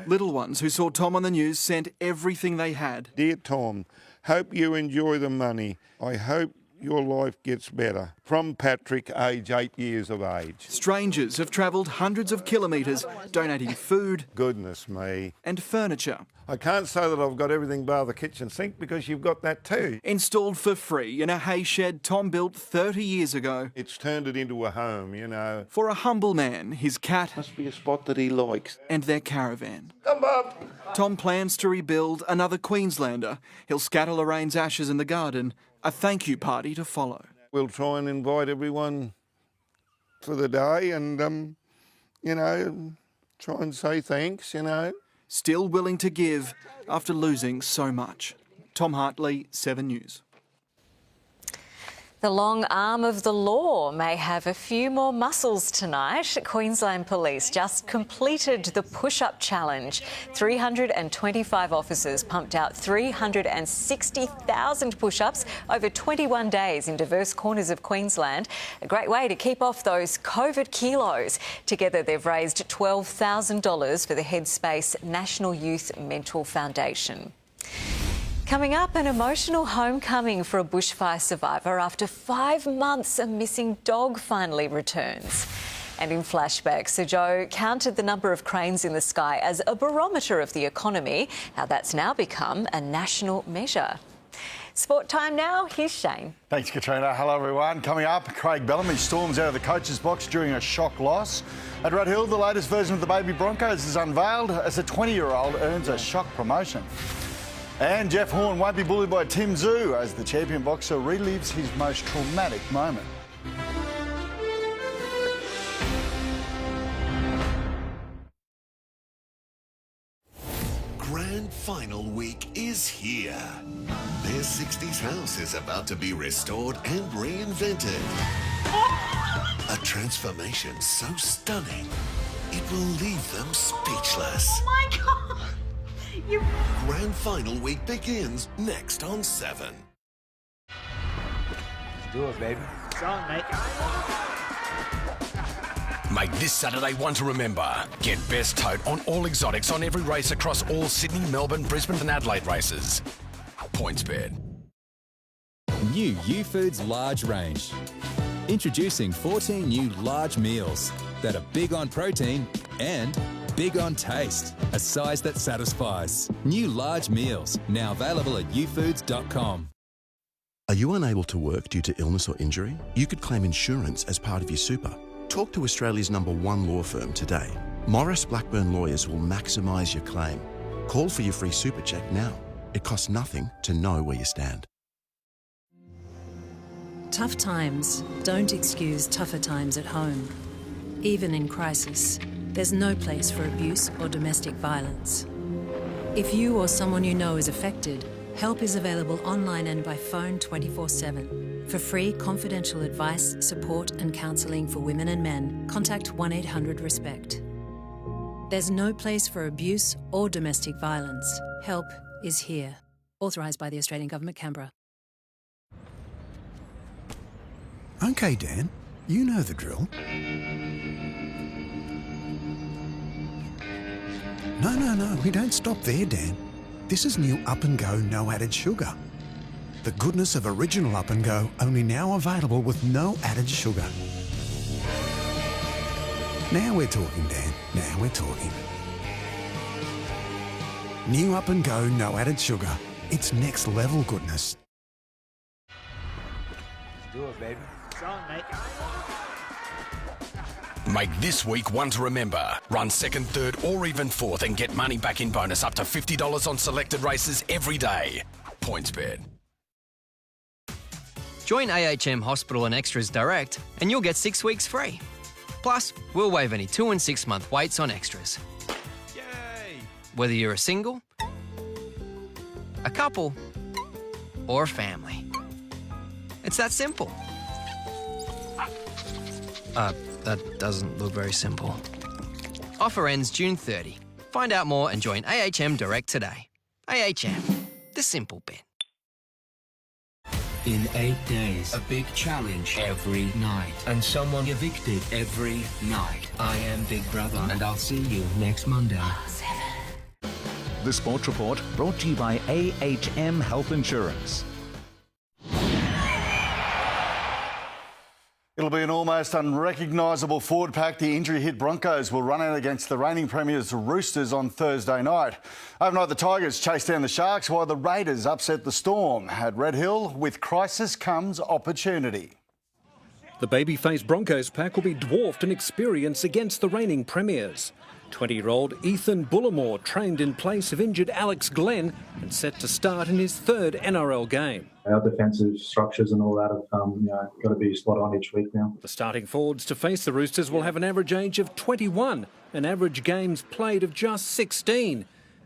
Speaker 4: Little ones who saw Tom on the news sent everything they had.
Speaker 3: Dear Tom, hope you enjoy the money. I hope your life gets better. From Patrick, age 8 years of age.
Speaker 4: Strangers have travelled hundreds of kilometres, donating food.
Speaker 3: Goodness me.
Speaker 4: And furniture.
Speaker 3: I can't say that I've got everything bar the kitchen sink because you've got that too.
Speaker 4: Installed for free in a hay shed Tom built 30 years ago.
Speaker 3: It's turned it into a home, you know.
Speaker 4: For a humble man, his cat...
Speaker 3: Must be a spot that he likes.
Speaker 4: ...and their caravan.
Speaker 3: Come up!
Speaker 4: Tom plans to rebuild another Queenslander. He'll scatter Lorraine's ashes in the garden. A thank you party to follow.
Speaker 3: We'll try and invite everyone for the day and, you know, try and say thanks, you know.
Speaker 4: Still willing to give after losing so much. Tom Hartley, 7 News.
Speaker 1: The long arm of the law may have a few more muscles tonight. Queensland Police just completed the push-up challenge. 325 officers pumped out 360,000 push-ups over 21 days in diverse corners of Queensland. A great way to keep off those COVID kilos. Together, they've raised $12,000 for the Headspace National Youth Mental Foundation. Coming up, an emotional homecoming for a bushfire survivor after 5 months. A missing dog finally returns. And in flashback, Sir Joe counted the number of cranes in the sky as a barometer of the economy, how that's now become a national measure. Sport time now, here's Shane.
Speaker 7: Thanks, Katrina. Hello, everyone. Coming up, Craig Bellamy storms out of the coach's box during a shock loss. At Red Hill, the latest version of the Baby Broncos is unveiled as a 20-year-old earns a shock promotion. And Jeff Horn won't be bullied by Tim Tszyu as the champion boxer relives his most traumatic moment.
Speaker 19: Grand Final Week is here. Their 60s house is about to be restored and reinvented. A transformation so stunning, it will leave them speechless.
Speaker 33: Oh my God!
Speaker 19: Grand Final Week begins next on 7.
Speaker 8: Let's do it, baby.
Speaker 35: It's on, mate.
Speaker 9: Make this Saturday one to remember. Get best tote on all exotics on every race across all Sydney, Melbourne, Brisbane and Adelaide races. PointsBet.
Speaker 10: New U-Foods large range. Introducing 14 new large meals that are big on protein and big on taste. A size that satisfies. New large meals, now available at youfoods.com.
Speaker 11: Are you unable to work due to illness or injury? You could claim insurance as part of your super. Talk to Australia's #1 law firm today. Morris Blackburn Lawyers will maximise your claim. Call for your free super check now. It costs nothing to know where you stand.
Speaker 12: Tough times don't excuse tougher times at home. Even in crisis, there's no place for abuse or domestic violence. If you or someone you know is affected, help is available online and by phone 24/7. For free, confidential advice, support and counselling for women and men, contact 1-800-RESPECT. There's no place for abuse or domestic violence. Help is here. Authorised by the Australian Government, Canberra.
Speaker 13: OK, Dan, you know the drill. No, we don't stop there, Dan. This is new Up and Go no added sugar. The goodness of original Up and Go, only now available with no added sugar. Now we're talking, Dan. Now we're talking. New Up and Go, no added sugar. It's next level goodness.
Speaker 2: Let's do it, baby. It's on, mate.
Speaker 9: Make this week one to remember. Run second, third or even fourth and get money back in bonus up to $50 on selected races every day. PointsBet.
Speaker 6: Join AHM Hospital and Extras Direct and you'll get 6 weeks free. Plus, we'll waive any 2 and 6 month waits on extras. Yay! Whether you're a single, a couple, or a family. It's that simple. That doesn't look very simple. Offer ends June 30. Find out more and join AHM Direct today. AHM, the simple bit.
Speaker 8: In 8 days, a big challenge every night, and someone evicted every night. I am Big Brother, and I'll see you next Monday.
Speaker 14: The Sports Report brought to you by AHM Health Insurance.
Speaker 7: It'll be an almost unrecognisable forward pack. The injury-hit Broncos will run out against the reigning premiers Roosters on Thursday night. Overnight, the Tigers chased down the Sharks while the Raiders upset the Storm. At Red Hill, with crisis comes opportunity.
Speaker 15: The baby-faced Broncos pack will be dwarfed in experience against the reigning premiers. 20-year-old Ethan Bullimore trained in place of injured Alex Glenn and set to start in his 3rd NRL game.
Speaker 16: Our defensive structures and all that have got to be spot on each week now.
Speaker 15: The starting forwards to face the Roosters will have an average age of 21, an average games played of just 16.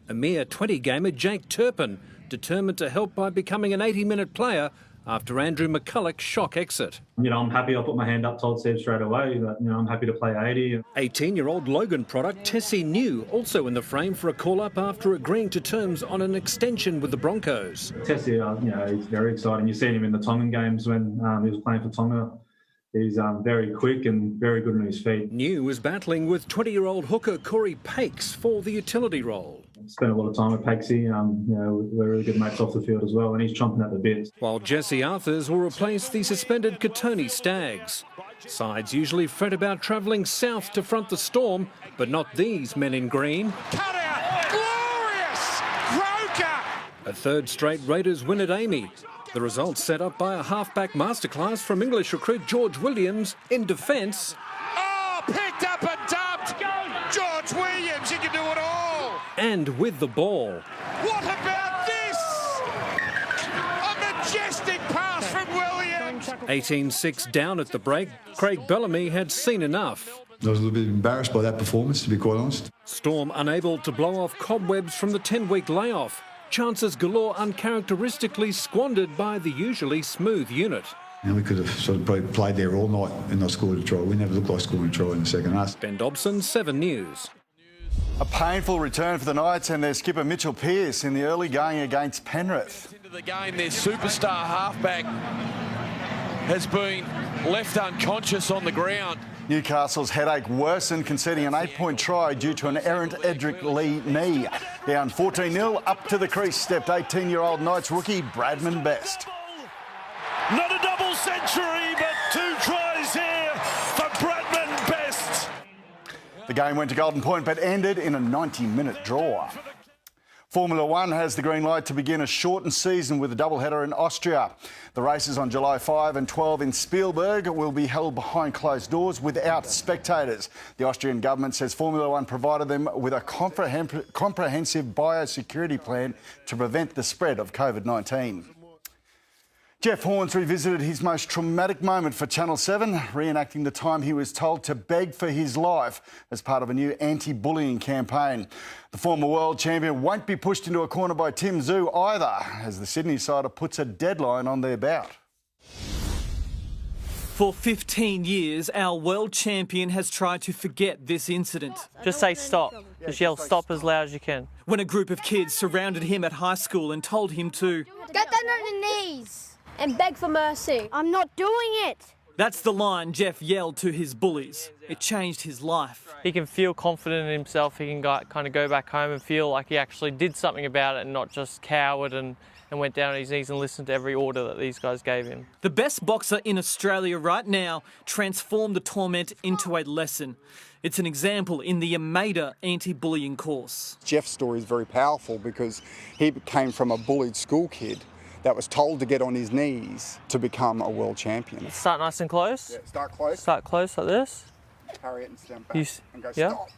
Speaker 15: A mere 20-gamer Jake Turpin, determined to help by becoming an 80-minute player after Andrew McCulloch's shock exit.
Speaker 16: I'm happy I put my hand up, told Steve straight away that, I'm happy to play 80.
Speaker 15: 18-year-old Logan product Tessie New also in the frame for a call-up after agreeing to terms on an extension with the Broncos.
Speaker 16: Tessie, he's very exciting. You've seen him in the Tongan games when he was playing for Tonga. He's very quick and very good on his feet.
Speaker 15: New is battling with 20-year-old hooker Corey Pakes for the utility role.
Speaker 16: Spent a lot of time with Pakesy. We're really good mates off the field as well, and he's chomping at the bit.
Speaker 15: While Jesse Arthurs will replace the suspended Katoni Stags. Sides usually fret about travelling south to front the Storm, but not these men in green.
Speaker 17: Cut out! Glorious! Croker!
Speaker 15: A 3rd straight Raiders win at Amy. The result set up by a halfback masterclass from English recruit George Williams in defence.
Speaker 17: Oh, picked up and dumped! George Williams, he can do it all!
Speaker 15: And with the ball.
Speaker 17: What about this? A majestic pass from Williams!
Speaker 15: 18-6 down at the break, Craig Bellamy had seen enough.
Speaker 18: I was a little bit embarrassed by that performance, to be quite honest.
Speaker 15: Storm unable to blow off cobwebs from the 10-week layoff. Chances galore uncharacteristically squandered by the usually smooth unit.
Speaker 18: And we could have sort of probably played there all night and not scored a try. We never looked like scoring a try in the second half.
Speaker 15: Ben Dobson, 7 News.
Speaker 7: A painful return for the Knights and their skipper Mitchell Pearce in the early going against Penrith.
Speaker 20: Into the game, their superstar halfback has been left unconscious on the ground.
Speaker 7: Newcastle's headache worsened, conceding an 8-point try due to an errant Edric Lee knee. Down 14-0, up to the crease stepped 18-year-old Knights rookie Bradman Best.
Speaker 20: Not a double century, but 2 tries here for Bradman Best.
Speaker 7: The game went to Golden Point but ended in a 90-minute draw. Formula One has the green light to begin a shortened season with a doubleheader in Austria. The races on July 5 and 12 in Spielberg will be held behind closed doors without spectators. The Austrian government says Formula One provided them with a comprehensive biosecurity plan to prevent the spread of COVID-19. Jeff Horns revisited his most traumatic moment for Channel 7, reenacting the time he was told to beg for his life as part of a new anti-bullying campaign. The former world champion won't be pushed into a corner by Tim Zhu either, as the Sydney sider puts a deadline on their bout.
Speaker 21: For 15 years, our world champion has tried to forget this incident.
Speaker 23: Just say stop. Just yell stop as loud as you can.
Speaker 21: When a group of kids surrounded him at high school and told him to
Speaker 24: get down on your knees and beg for mercy. I'm not doing it.
Speaker 21: That's the line Jeff yelled to his bullies. It changed his life.
Speaker 23: He can feel confident in himself. He can kind of go back home and feel like he actually did something about it and not just cowered and and went down on his knees and listened to every order that these guys gave him.
Speaker 21: The best boxer in Australia right now transformed the torment into a lesson. It's an example in the Yamada anti-bullying course.
Speaker 1: Jeff's story is very powerful because he came from a bullied school kid that was told to get on his knees to become a world champion.
Speaker 23: Start nice and close.
Speaker 1: Yeah, start close.
Speaker 23: Start close like this.
Speaker 1: Carry it and stand back and go
Speaker 23: yeah.
Speaker 1: stop.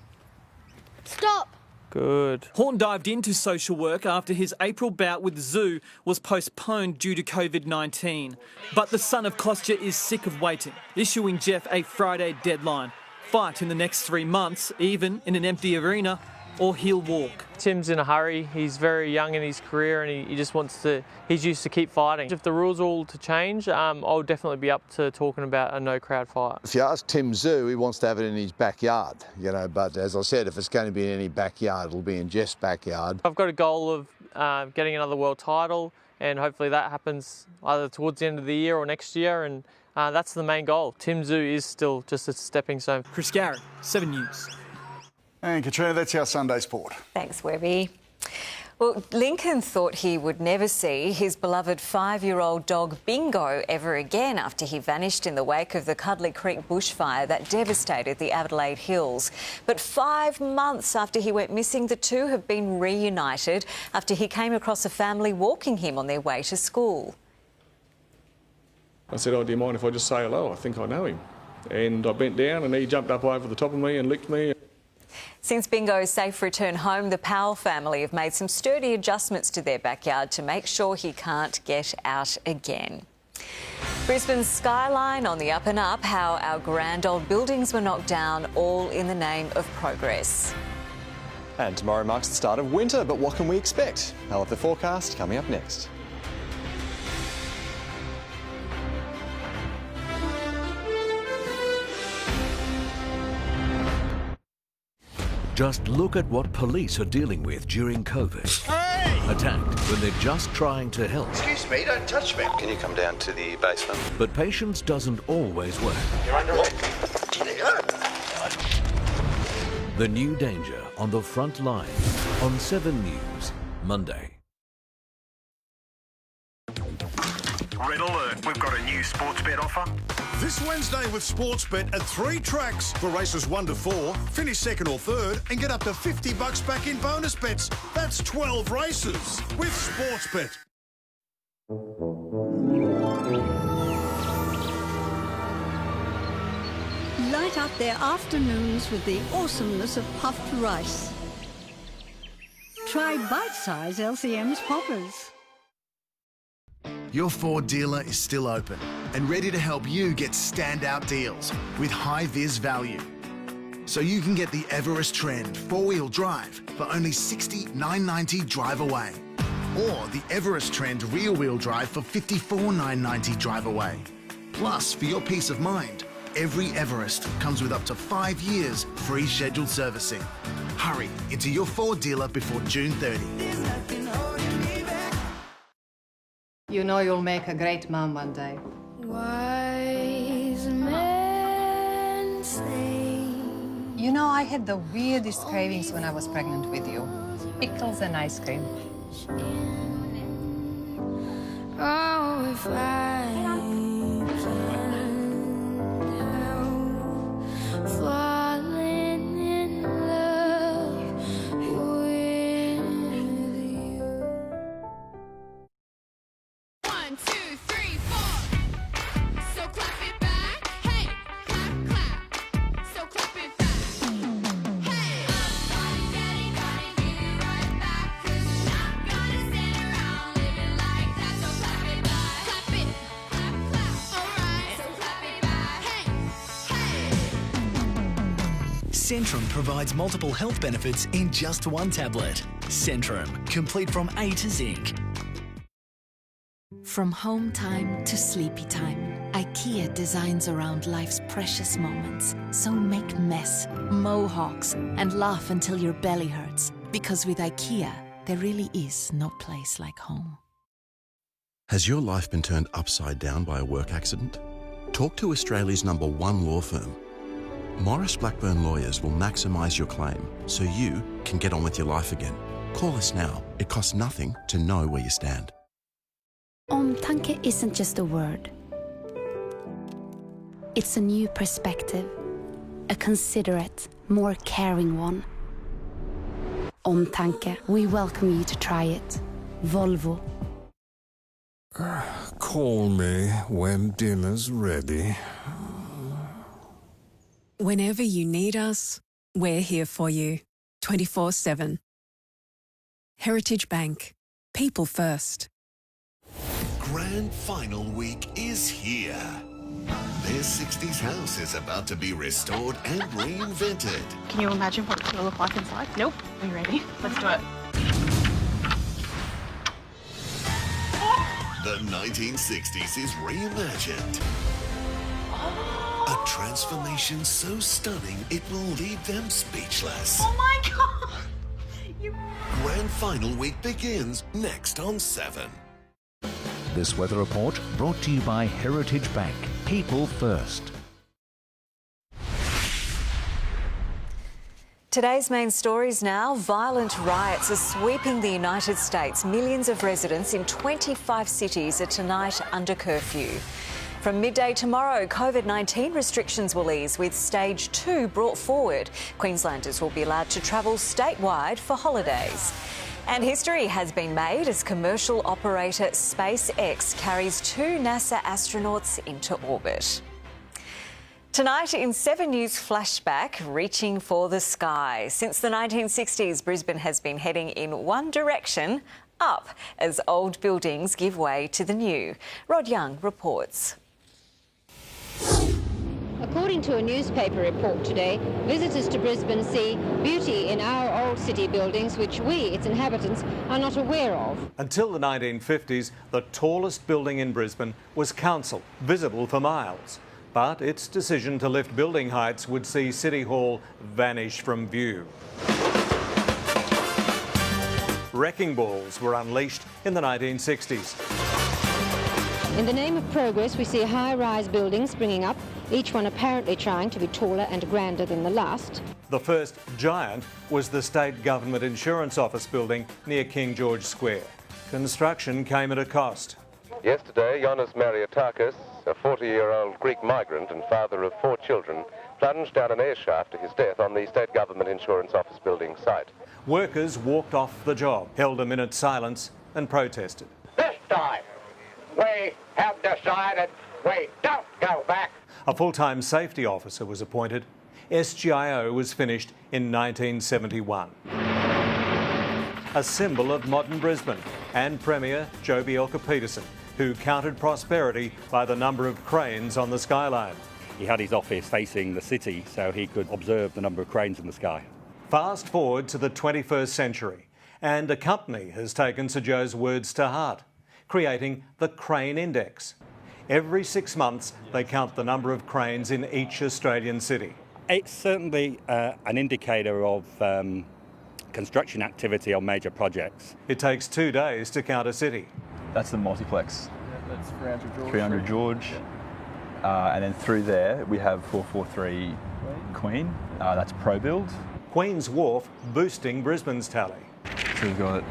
Speaker 24: Stop.
Speaker 23: Good.
Speaker 21: Horn dived into social work after his April bout with Zoo was postponed due to COVID-19. But the son of Kostya is sick of waiting, issuing Jeff a Friday deadline. Fight in the next 3 months, even in an empty arena, or he'll walk.
Speaker 23: Tim's in a hurry. He's very young in his career and he just wants to, he's used to keep fighting. If the rules are all to change, I'll definitely be up to talking about a no crowd fight.
Speaker 3: If you ask Tim Zoo, he wants to have it in his backyard, you know, but as I said, if it's going to be in any backyard, it'll be in Jeff's backyard.
Speaker 23: I've got a goal of getting another world title and hopefully that happens either towards the end of the year or next year, and that's the main goal. Tim Zoo is still just a stepping stone.
Speaker 21: Chris Garrett, 7 News.
Speaker 7: And Katrina, that's our Sunday sport.
Speaker 4: Thanks, Webby. Well, Lincoln thought he would never see his beloved 5-year-old dog Bingo ever again after he vanished in the wake of the Cuddly Creek bushfire that devastated the Adelaide Hills. But 5 months after he went missing, the two have been reunited after he came across a family walking him on their way to school.
Speaker 5: I said, oh, do you mind if I just say hello? I think I know him. And I bent down and he jumped up over the top of me and licked me.
Speaker 4: Since Bingo's safe return home, the Powell family have made some sturdy adjustments to their backyard to make sure he can't get out again. Brisbane's skyline on the up and up, how our grand old buildings were knocked down, all in the name of progress.
Speaker 22: And tomorrow marks the start of winter, but what can we expect? I'll have the forecast coming up next.
Speaker 25: Just look at what police are dealing with during COVID. Hey! Attacked when they're just trying to help.
Speaker 26: Excuse me, don't touch me. Can you come down to the basement?
Speaker 25: But patience doesn't always work.
Speaker 26: You're under arrest.
Speaker 25: The New Danger on the Front Line on 7 News, Monday.
Speaker 27: Red alert, we've got a new sports bet offer.
Speaker 28: This Wednesday with Sportsbet at 3 tracks for races 1 to 4, finish second or third and get up to $50 back in bonus bets. That's 12 races with Sportsbet.
Speaker 29: Light up their afternoons with the awesomeness of puffed rice. Try bite-size LCM's poppers.
Speaker 30: Your Ford dealer is still open and ready to help you get standout deals with high-vis value. So you can get the Everest Trend 4-wheel drive for only $60,990 drive away. Or the Everest Trend rear-wheel drive for $54,990 drive away. Plus, for your peace of mind, every Everest comes with up to 5 years free scheduled servicing. Hurry into your Ford dealer before June 30.
Speaker 35: You know you'll make a great mom one day.
Speaker 24: Wise men say.
Speaker 35: You know, I had the weirdest cravings when I was pregnant with you. Pickles and ice cream.
Speaker 24: Oh, if I falling in love with you. 1, 2, 3, 4. So clap it back. Hey, clap, clap. So clap it back. Hey, I'm gonna give it right back. 'Cause you're not gonna stand around living like that. So clap it back. Clap it, clap, clap. Alright, so clap it back. Hey.
Speaker 31: Centrum provides multiple health benefits in just one tablet. Centrum, complete from A to Zinc.
Speaker 32: From home time to sleepy time, IKEA designs around life's precious moments. So make mess, mohawks, and laugh until your belly hurts. Because with IKEA, there really is no place like home.
Speaker 11: Has your life been turned upside down by a work accident? Talk to Australia's #1 law firm. Morris Blackburn Lawyers will maximise your claim so you can get on with your life again. Call us now. It costs nothing to know where you stand.
Speaker 2: Omtanke isn't just a word. It's a new perspective, a considerate, more caring one. Omtanke, we welcome you to try it. Volvo.
Speaker 6: Call me when dinner's ready.
Speaker 8: Whenever you need us, we're here for you, 24/7. Heritage Bank. People first.
Speaker 9: Grand Final Week is here. Their 60s house is about to be restored and reinvented.
Speaker 10: Can you imagine what it's going to look like inside? Nope. Are you ready? Let's do it.
Speaker 9: The 1960s is reimagined. A transformation so stunning it will leave them speechless.
Speaker 10: Oh my God!
Speaker 9: Grand Final Week begins next on 7.
Speaker 25: This weather report brought to you by Heritage Bank. People first.
Speaker 4: Today's main stories now. Violent riots are sweeping the United States. Millions of residents in 25 cities are tonight under curfew. From midday tomorrow, COVID-19 restrictions will ease with stage 2 brought forward. Queenslanders will be allowed to travel statewide for holidays. And history has been made as commercial operator SpaceX carries 2 NASA astronauts into orbit. Tonight in 7 News Flashback, reaching for the sky. Since the 1960s, Brisbane has been heading in one direction, up, as old buildings give way to the new. Rod Young reports.
Speaker 12: According to a newspaper report today, visitors to Brisbane see beauty in our old city buildings which we, its inhabitants, are not aware of.
Speaker 13: Until the 1950s, the tallest building in Brisbane was Council, visible for miles. But its decision to lift building heights would see City Hall vanish from view. Wrecking balls were unleashed in the 1960s.
Speaker 12: In the name of progress, we see high-rise buildings springing up, each one apparently trying to be taller and grander than the last.
Speaker 13: The first giant was the State Government Insurance Office building near King George Square. Construction came at a cost.
Speaker 14: Yesterday, Ioannis Mariotakis, a 40-year-old Greek migrant and father of 4 children, plunged down an air shaft to his death on the State Government Insurance Office building site.
Speaker 13: Workers walked off the job, held a minute's silence and protested.
Speaker 15: This time, we have decided we don't go back.
Speaker 13: A full-time safety officer was appointed. SGIO was finished in 1971. A symbol of modern Brisbane, and Premier Joh Bjelke-Petersen, who counted prosperity by the number of cranes on the skyline.
Speaker 16: He had his office facing the city so he could observe the number of cranes in the sky.
Speaker 13: Fast forward to the 21st century, and a company has taken Sir Joh's words to heart, creating the Crane Index. Every 6 months, they count the number of cranes in each Australian city.
Speaker 16: It's certainly an indicator of construction activity on major projects.
Speaker 13: It takes 2 days to count a city.
Speaker 17: That's the multiplex.
Speaker 13: That's 300 George.
Speaker 17: 300 George. And then through there, we have 443 Queen. That's Pro Build.
Speaker 13: Queen's Wharf boosting Brisbane's tally.
Speaker 17: So we've got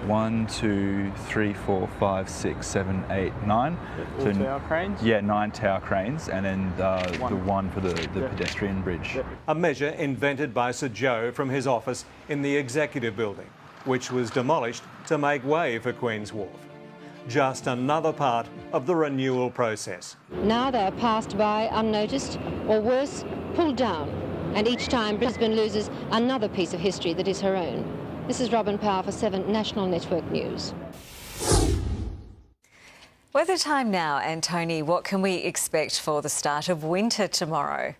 Speaker 17: 1, 2, 3, 4, 5, 6, 7, 8, 9.
Speaker 23: All
Speaker 17: So,
Speaker 23: tower cranes?
Speaker 17: Yeah, 9 tower cranes, and then the one for the pedestrian bridge.
Speaker 13: A measure invented by Sir John from his office in the Executive Building, which was demolished to make way for Queen's Wharf. Just another part of the renewal process.
Speaker 12: Now they are passed by unnoticed, or worse, pulled down. And each time Brisbane loses another piece of history that is her own. This is Robin Power for 7 National Network News.
Speaker 4: Weather time now, and Tony, what can we expect for the start of winter tomorrow?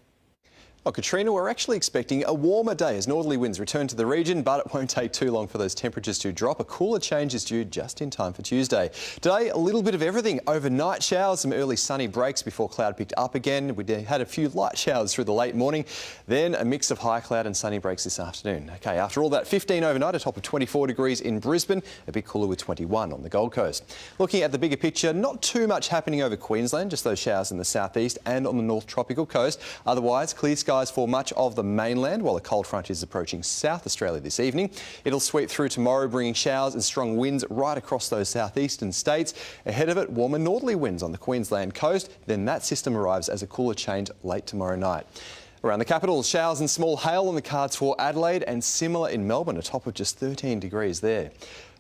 Speaker 22: Well, Katrina, we're actually expecting a warmer day as northerly winds return to the region, but it won't take too long for those temperatures to drop. A cooler change is due just in time for Tuesday. Today, a little bit of everything. Overnight showers, some early sunny breaks before cloud picked up again. We had a few light showers through the late morning, then a mix of high cloud and sunny breaks this afternoon. OK, after all that, 15 overnight, a top of 24 degrees in Brisbane, a bit cooler with 21 on the Gold Coast. Looking at the bigger picture, not too much happening over Queensland, just those showers in the southeast and on the North Tropical Coast. Otherwise, clear skies skies for much of the mainland while a cold front is approaching South Australia this evening. It'll sweep through tomorrow, bringing showers and strong winds right across those southeastern states. Ahead of it, warmer northerly winds on the Queensland coast. Then that system arrives as a cooler change late tomorrow night. Around the capital, showers and small hail on the cards for Adelaide and similar in Melbourne, a top of just 13 degrees there.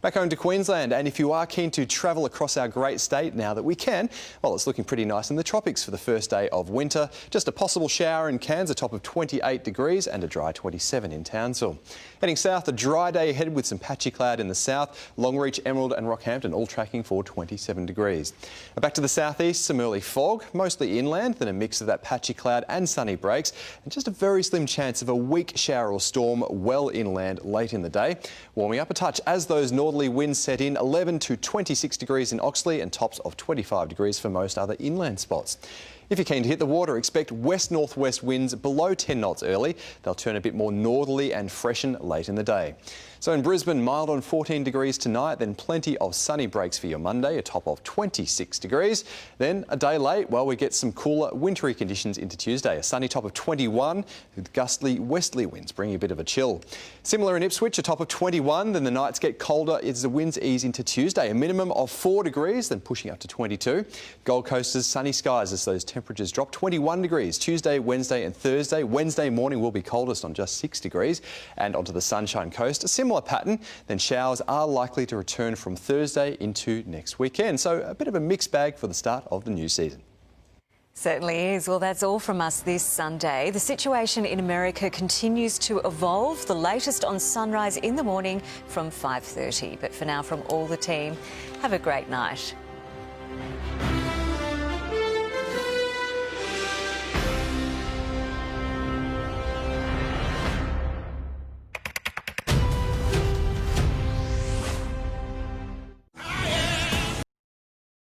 Speaker 22: Back home to Queensland, and if you are keen to travel across our great state now that we can, well, it's looking pretty nice in the tropics for the first day of winter. Just a possible shower in Cairns, a top of 28 degrees and a dry 27 in Townsville. Heading south, a dry day ahead with some patchy cloud in the south. Longreach, Emerald and Rockhampton all tracking for 27 degrees. Back to the southeast, some early fog, mostly inland, then a mix of that patchy cloud and sunny breaks, and just a very slim chance of a weak shower or storm well inland late in the day. Warming up a touch as those northerly winds set in, 11 to 26 degrees in Oxley and tops of 25 degrees for most other inland spots. If you're keen to hit the water, expect west-northwest winds below 10 knots early. They'll turn a bit more northerly and freshen late in the day. So in Brisbane, mild on 14 degrees tonight, then plenty of sunny breaks for your Monday, a top of 26 degrees. Then a day late, well, we get some cooler wintry conditions into Tuesday, a sunny top of 21 with gustly westerly winds bringing a bit of a chill. Similar in Ipswich, a top of 21, then the nights get colder as the winds ease into Tuesday, a minimum of 4 degrees, then pushing up to 22. Gold Coasters, sunny skies as those temperatures drop, 21 degrees Tuesday, Wednesday and Thursday. Wednesday morning will be coldest on just 6 degrees, and onto the Sunshine Coast, a similar pattern. Then showers are likely to return from Thursday into next weekend. So a bit of a mixed bag for the start of the new season.
Speaker 4: Certainly is. Well, that's all from us this Sunday. The situation in America continues to evolve. The latest on Sunrise in the morning from 5:30. But for now, from all the team, have a great night.